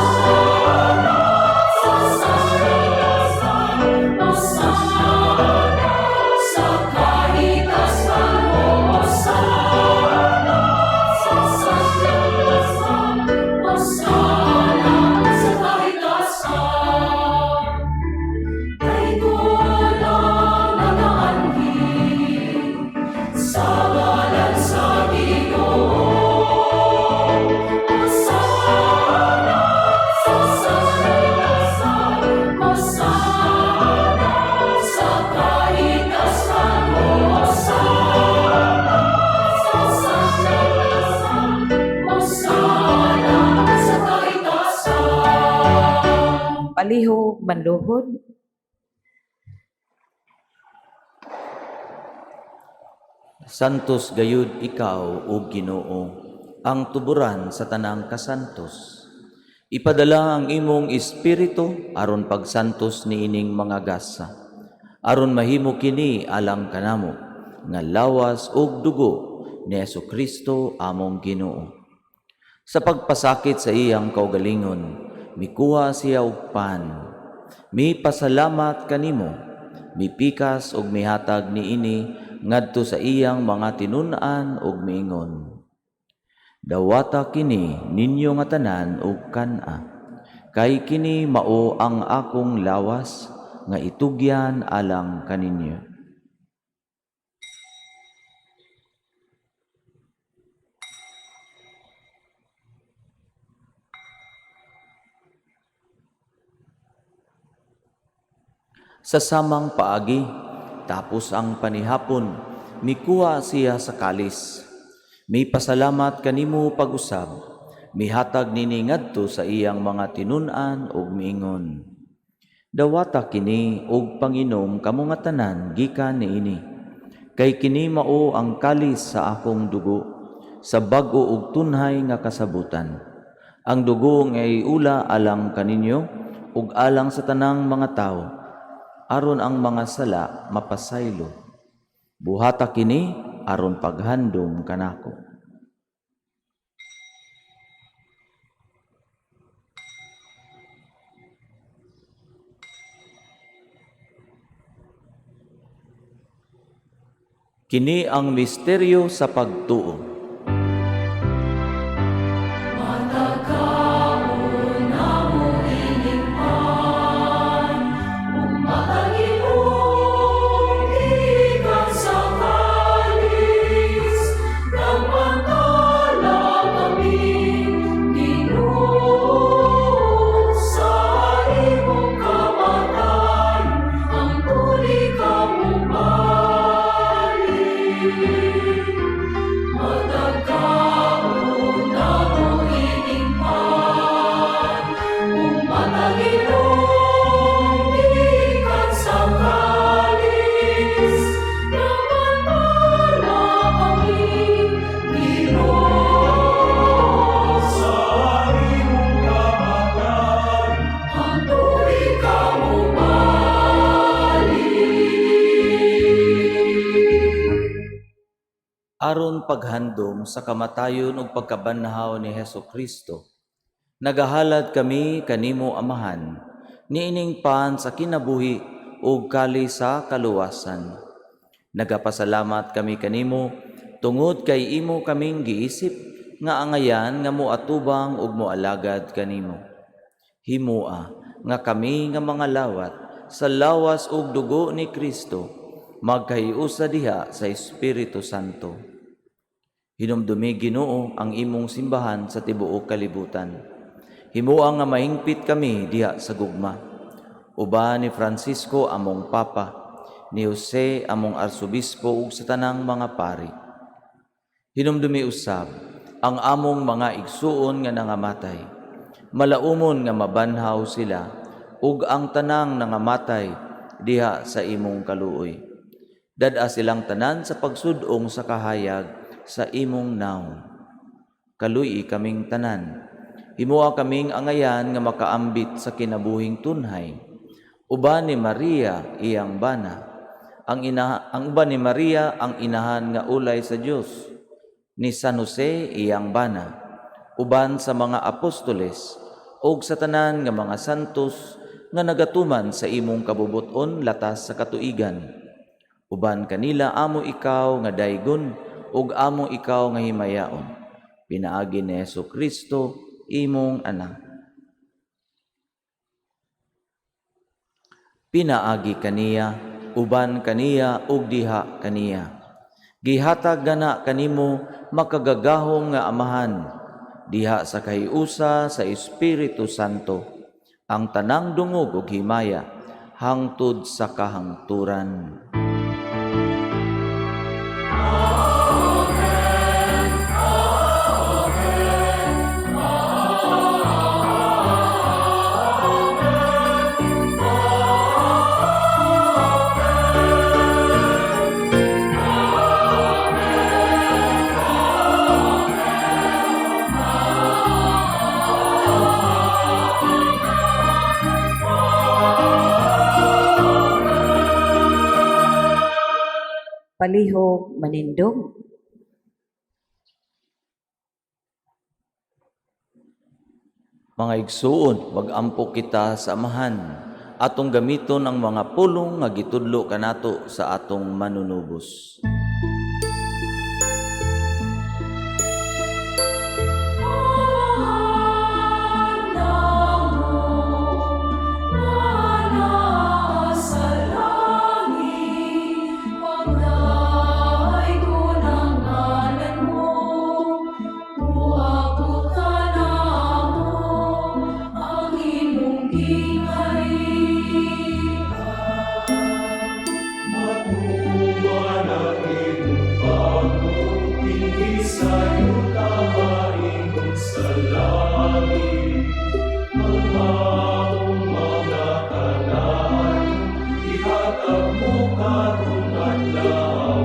S3: palihog banluhod.
S4: Santos gayud ikaw, o Ginoo, ang tuburan sa tanang kasantos. Ipadala ang imong espiritu aron pagsantos ni ining mga gasa, aron mahimo kini alang kanamo nga lawas ug dugo ni Jesucristo among Ginoo. Sa pagpasakit sa iyang kaugalingon, mikuha siya og pan. Mipasalamat kanimo, mipikas og mihatag niini ngadto sa iyang mga tinun-an ug miingon. Dawata kini ninyo nga tanan og kan-a, kay kini mao ang akong lawas nga itugyan alang kaninyo. Sa samang paagi, tapos ang panihapon, mikuha siya sa kalis. May pasalamat kanimo pag-usab, mihatag nini ngadto sa iyang mga tinun-an ug miingon. Dawata kini og panginom kamo nga tanan gikan niini. Kay kini mao ang kalis sa akong dugo, sa bag-o ug tunhay nga kasabutan. Ang dugo nga iula alang kaninyo ug alang sa tanang mga tawo, aron ang mga sala mapasaylo. Buhata kini aron paghandom kanako. Kini ang misteryo sa pagtuo. Aron paghandom sa kamatayon ug pagkabanhaw ni Jesucristo, nagahalad kami kanimo Amahan, niining pan sa kinabuhi ug kali sa kaluwasan. Nagapasalamat kami kanimo tungod kay imo kaming giisip nga angayan nga moatubang ug moalagad kanimo. Himua nga kami nga mga lawat sa lawas ug dugo ni Kristo magkahiusa diha sa Espiritu Santo. Hinumdumi Ginoo ang imong simbahan sa tibuok kalibutan. Himua nga mahingpit kami diha sa gugma. Uban ni Francisco among Papa, ni Jose among Arsobispo ug sa tanang mga pari. Hinumdumi usab ang among mga igsuon nga nangamatay. Malaumon nga mabanhaw sila ug ang tanang nangamatay diha sa imong kaluoy. Dad-a silang tanan sa pagsudong sa kahayag sa imong naong. Kaluy kaming tanan. Himua kaming angayan nga makaambit sa kinabuhing tunhay. Uban ni Maria iyang bana. Ang uban ni Maria ang inahan nga ulay sa Dios. Ni San Jose iyang bana. Uban sa mga apostoles ug sa tanan nga mga santos nga nagatuman sa imong kabubuton latas sa katuigan. Uban kanila amo ikaw nga daygon ug amo ikaw nga himayaon. Pinaagi ni Jesucristo imong anak. Pinaagi kaniya, uban kaniya ug diha kaniya. Gihatag gana kanimo makagagahom nga Amahan, diha sa kahiusa sa Espiritu Santo, ang tanang dungog ug himaya hangtod sa kahangturan.
S3: palihog manindog.
S4: Mga igsuon, mag-ampo kita sa amahan, atong gamiton ang mga pulong nga gitudlo kanato sa atong manunubos.
S2: Matuman ang iyong pag-ibig sa'yo kahain sa langit. Ang maong mga kanan, ihatag mo karong adlaw.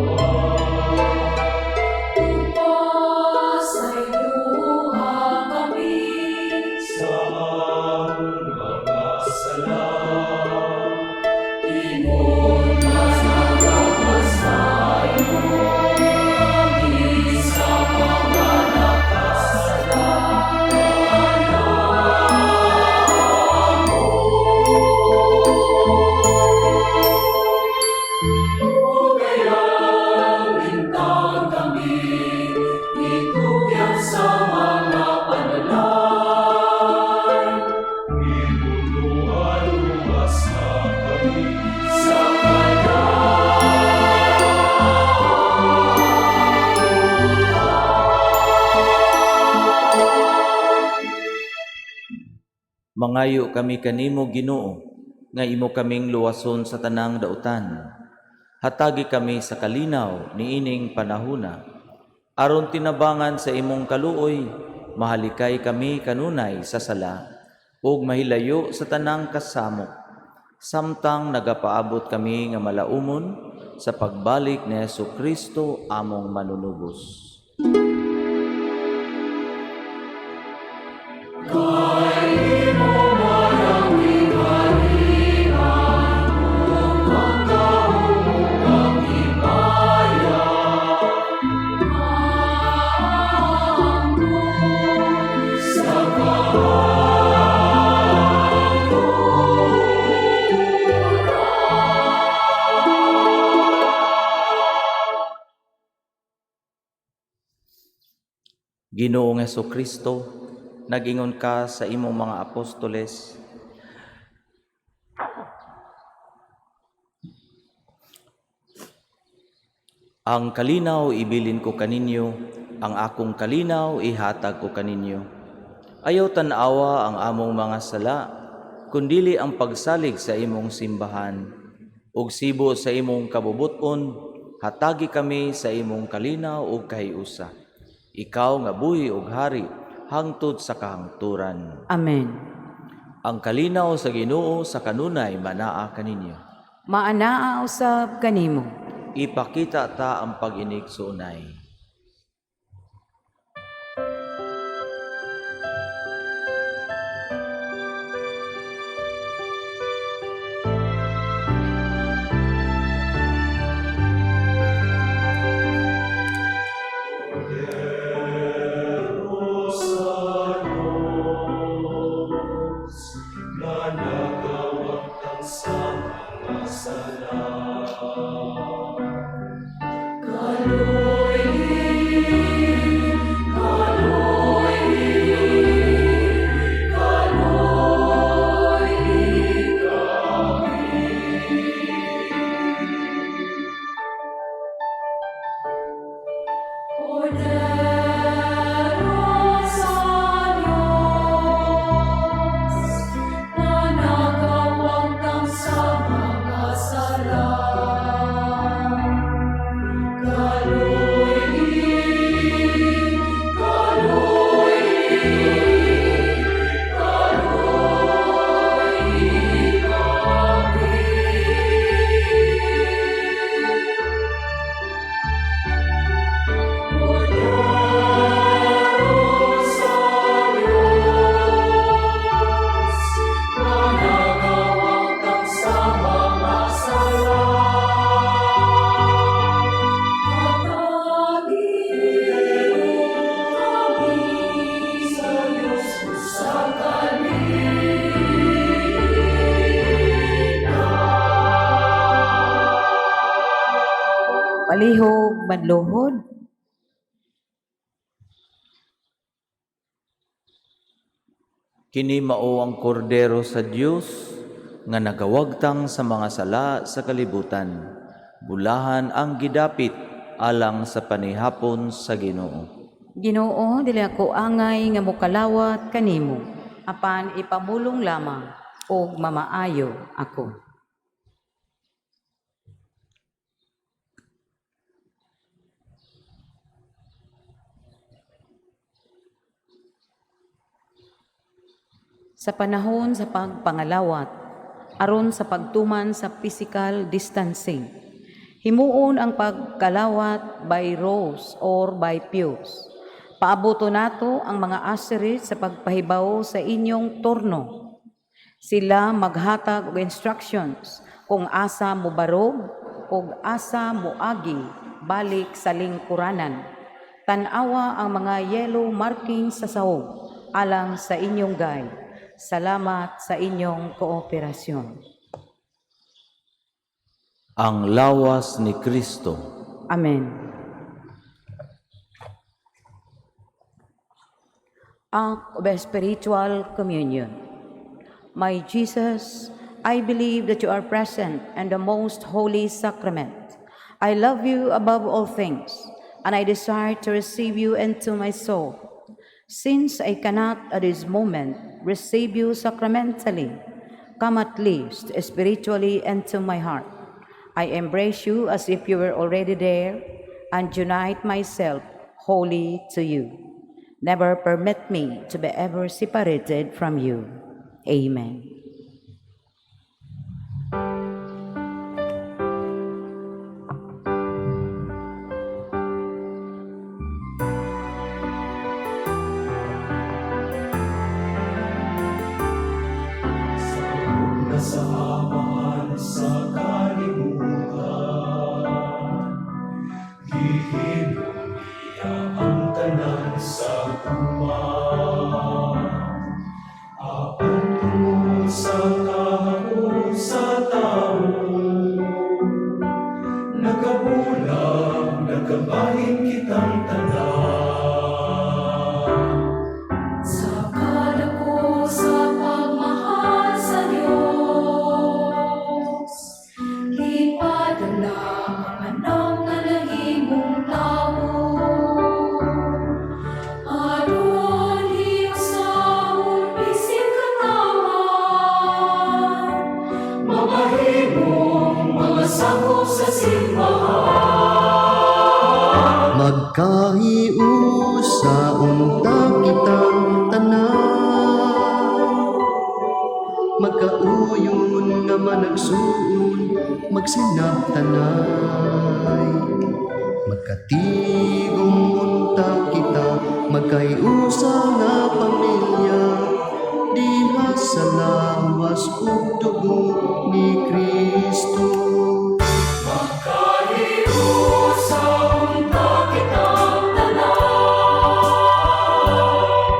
S2: Sa among mga sala, Ugayawin kang kami, itugyan sa mga panalay. Ibuluhan-luwas na kami sa Kanya.
S4: Mangayo kami kanimo, Ginoo, nga imo kaming luwason sa tanang dautan. Hatagi kami sa kalinaw niining panahuna. Aron tinabangan sa imong kaluoy, mahalikay kami kanunay sa sala, ug mahilayo sa tanang kasamo. Samtang nagapaabot kami nga malaumon sa pagbalik ni Jesucristo among manunubos. Ginoong Jesucristo, nag-ingon ka sa imong mga apostoles, ang kalinaw ibilin ko kaninyo, ang akong kalinaw ihatag ko kaninyo. Ayaw tan-awa ang among mga sala, kundili ang pagsalig sa imong simbahan, ug sibo sa imong kabubuton, hatagi kami sa imong kalinaw ug kahiusa. Ikaw nga buhi ug hari hangtod sa kahangturan.
S3: Amen.
S4: Ang kalinaw sa Ginoo sa kanunay manaa kaninyo.
S3: Maanaa usab kanimo.
S4: Ipakita ta ang pag-inig sa unay.
S1: Nanagawang tang sa mga sala.
S3: Palihog madluhod.
S4: Kini mao ang kordero sa Dios nga nagawagtang sa mga sala sa kalibutan. Bulahan ang gidapit alang sa panihapon sa Ginoo.
S3: Ginoo, dili ako angay nga mokalawat kanimo, apan ipamulong lamang og mamaayo ako. Sa panahon sa pagpangalawat, aron sa pagtuman sa physical distancing, himuon ang pagkalawat by rows or by pews. Paaboto nato ang mga aserit sa pagpahibaw sa inyong turno. Sila maghatag og instructions kung asa mo barog o asa mo agi balik sa lingkuranan. Tanawa ang mga yellow markings sa sahog alang sa inyong guide. Salamat sa inyong kooperasyon.
S4: Ang lawas ni Kristo.
S3: Amen. Act of Spiritual Communion. My Jesus, I believe that you are present in the most holy sacrament. I love you above all things, and I desire to receive you into my soul. Since I cannot at this moment receive you sacramentally, come at least spiritually into my heart. I embrace you as if you were already there and unite myself wholly to you. Never permit me to be ever separated from you. Amen.
S2: Kasamahan sa kalibutan, gihimo niya ang tanan sa tuwa. Apan tungod sa kahapon sa tao, nagabulag, nagabahin kitang tanan.
S1: Sa kadako sa pagmahal sa Diyos, ipadala ang anak na nahimong tao. Aron hiusaon bisig katawan,
S2: Mamahimong mga sakop sa simbahan.
S5: Magkahiusaon ta kitang tanan, magkauyon nga managsuon, magsinabtanay. Magkatigong unta kita, magkaiusa nga pamilya, diha sa lawas ug dugo ni Kristo.
S2: Magkahiusaon ta kitang tanan,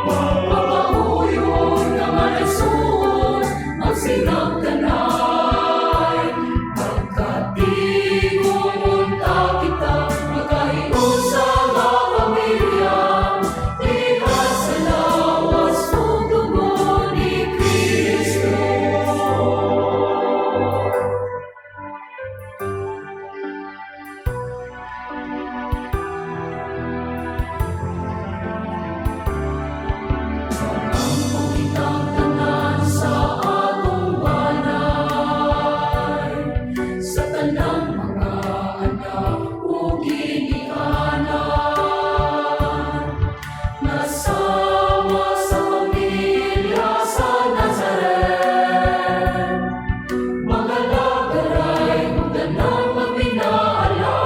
S2: magpapauyon nga managsuon, magsinabtanay. Magkatigong unta kita, magkahiusa nga pamilya, diha sa lawas ug dugo ni Kristo. Kitang tanan sa atong balay, sa tanang mga anak ug ginikanan, nasama sa pamilya sa Nazaret, mga lagaray ug tanang magpinaalan.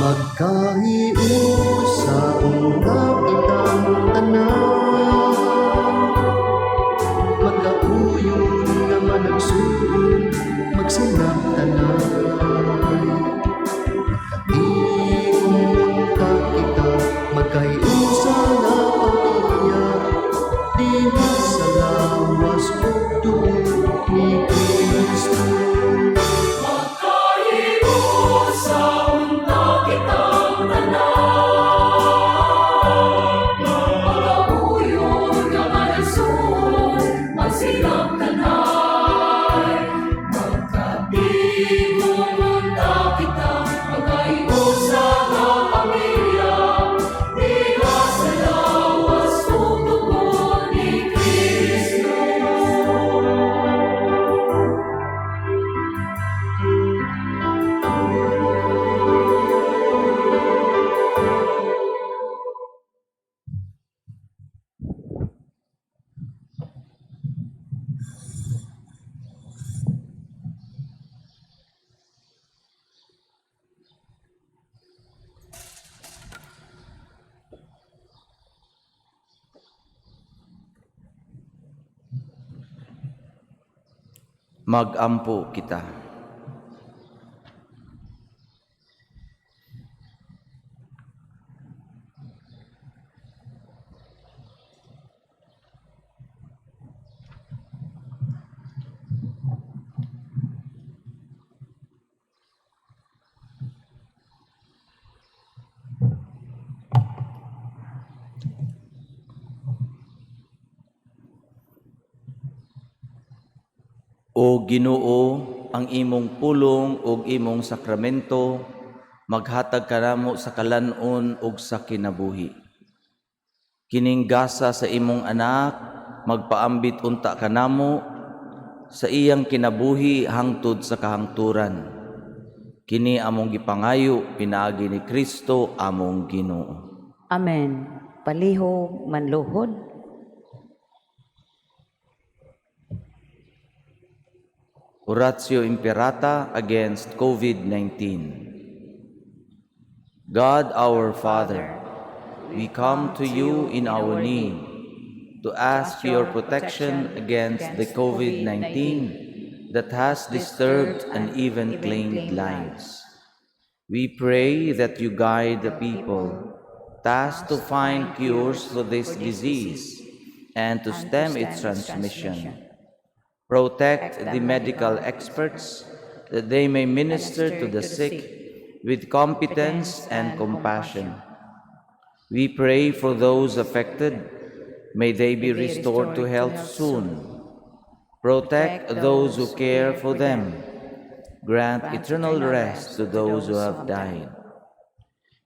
S5: Magkahiusaon na kitang tanan, magkauyon nga managsuon, magsinabtanay. Magkatigong unta kita, magkaiusa nga pamilya, diha sa lawas ug dugo ni Kristo.
S2: Magkahiusaon Ibumunta kita, magkaiusa nga pamilya, diha sa lawas kong dugo ni Kristo.
S4: Mag-ampo kita. O Ginoo, ang imong pulong ug imong sakramento maghatag kanamo sa kalanon ug sa kinabuhi. Kining gasa sa imong anak magpaambit unta kanamo sa iyang kinabuhi hangtod sa kahangturan. Kini among gipangayo pinaagi ni Kristo among Ginoo.
S3: Amen. Palihog manluhod.
S4: Oratio Imperata against COVID-19. God our Father, we come to you in our need to ask your protection against the COVID-19 that has disturbed and even claimed lives. We pray that you guide the people tasked to find cures for this disease and to stem its transmission. Protect the medical experts that they may minister to the sick with competence and compassion. We pray for those affected. May they be restored to health soon. Protect those who care for them. Grant eternal rest to those who have died.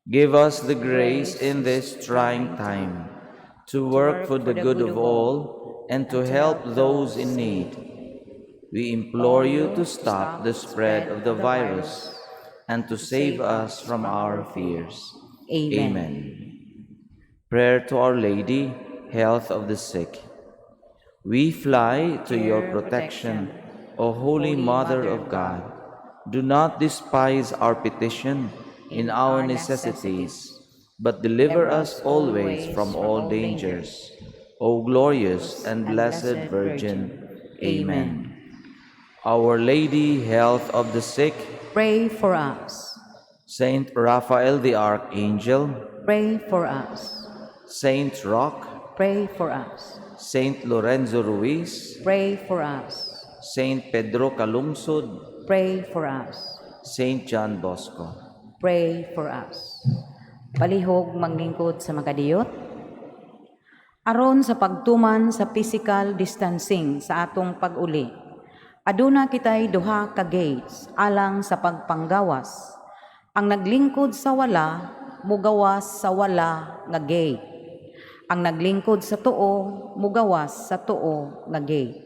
S4: Give us the grace in this trying time to work for the good of all and to help those in need. We implore you to stop the spread of the virus and to save us from our fears. Amen. Prayer to Our Lady, health of the sick. We fly to your protection, O Holy Mother of God. Do not despise our petition in our necessities, but deliver us always from all dangers. O glorious and blessed Virgin. Amen. Our Lady, health of the sick.
S3: Pray for us.
S4: Saint Raphael the Archangel.
S3: Pray for us.
S4: Saint Roch.
S3: Pray for us.
S4: Saint Lorenzo Ruiz.
S3: Pray for us.
S4: Saint Pedro Calungsod.
S3: Pray for us.
S4: Saint John Bosco.
S3: Pray for us. Palihog manglingkod sa makadiyot. Aron sa pagtuman sa physical distancing sa atong pag-uli, aduna kitay duha ka gates alang sa pagpanggawas. Ang naglingkod sa wala, mugawas sa wala nga gate. Ang naglingkod sa tuo, mugawas sa tuo nga gate.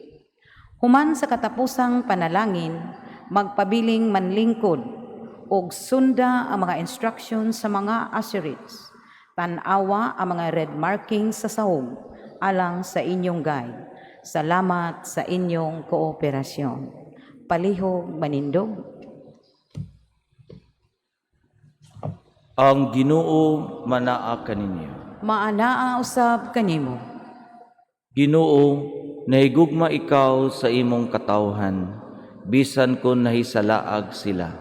S3: Human sa katapusang panalangin, magpabiling manlingkod og sunda ang mga instructions sa mga usherites. Tanawa ang mga red markings sa sahog alang sa inyong guide. Salamat sa inyong kooperasyon. Palihog manindog.
S4: Ang Ginoo manaa kaninyo.
S3: Maanaa usab kanimo.
S4: Ginoo, nahigugma ikaw sa imong katawhan, bisan kon nahisalaag sila.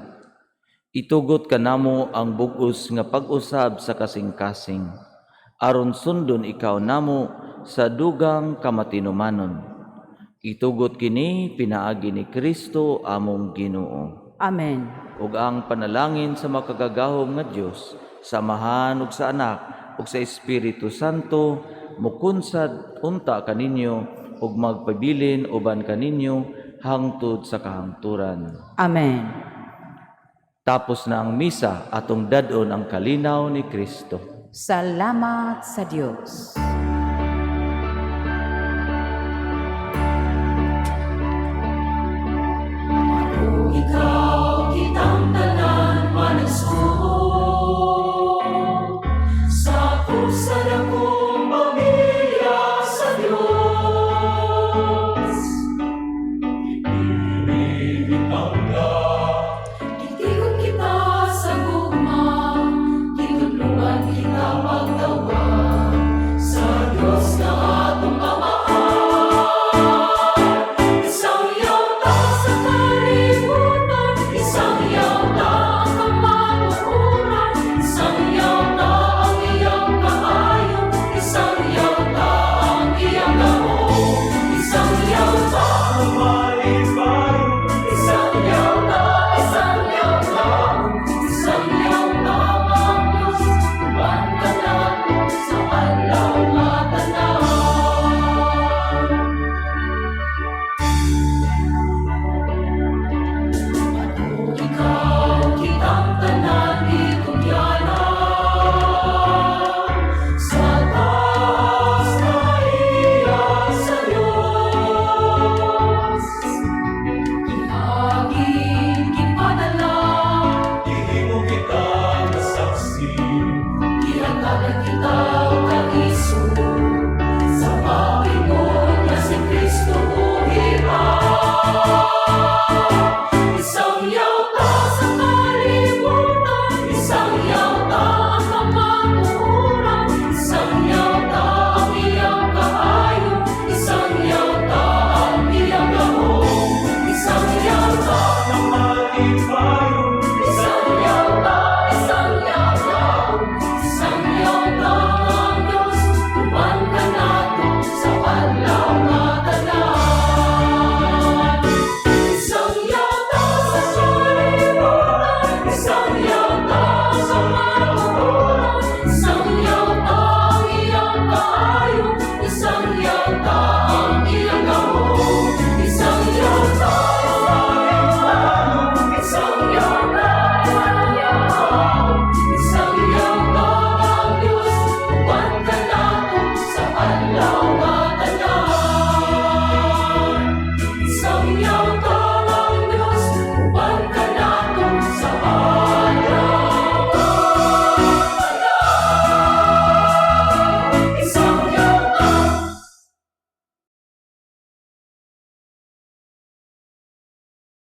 S4: Itugot kanamo ang bug-os nga pag-usab sa kasing-kasing, aron sundon ikaw namo sa dugang kamatinumanon. Itugot kini pinaagi ni Kristo among Ginoo.
S3: Amen.
S4: Ug ang panalangin sa makagagahom nga Dios, samahan ug sa Anak ug sa Espiritu Santo, mukunsad unta kaninyo ug magpabilin uban kaninyo hangtod sa kahangturan.
S3: Amen.
S4: Tapos na ang misa, atong dadon ang kalinaw ni Kristo.
S3: Salamat sa Dios.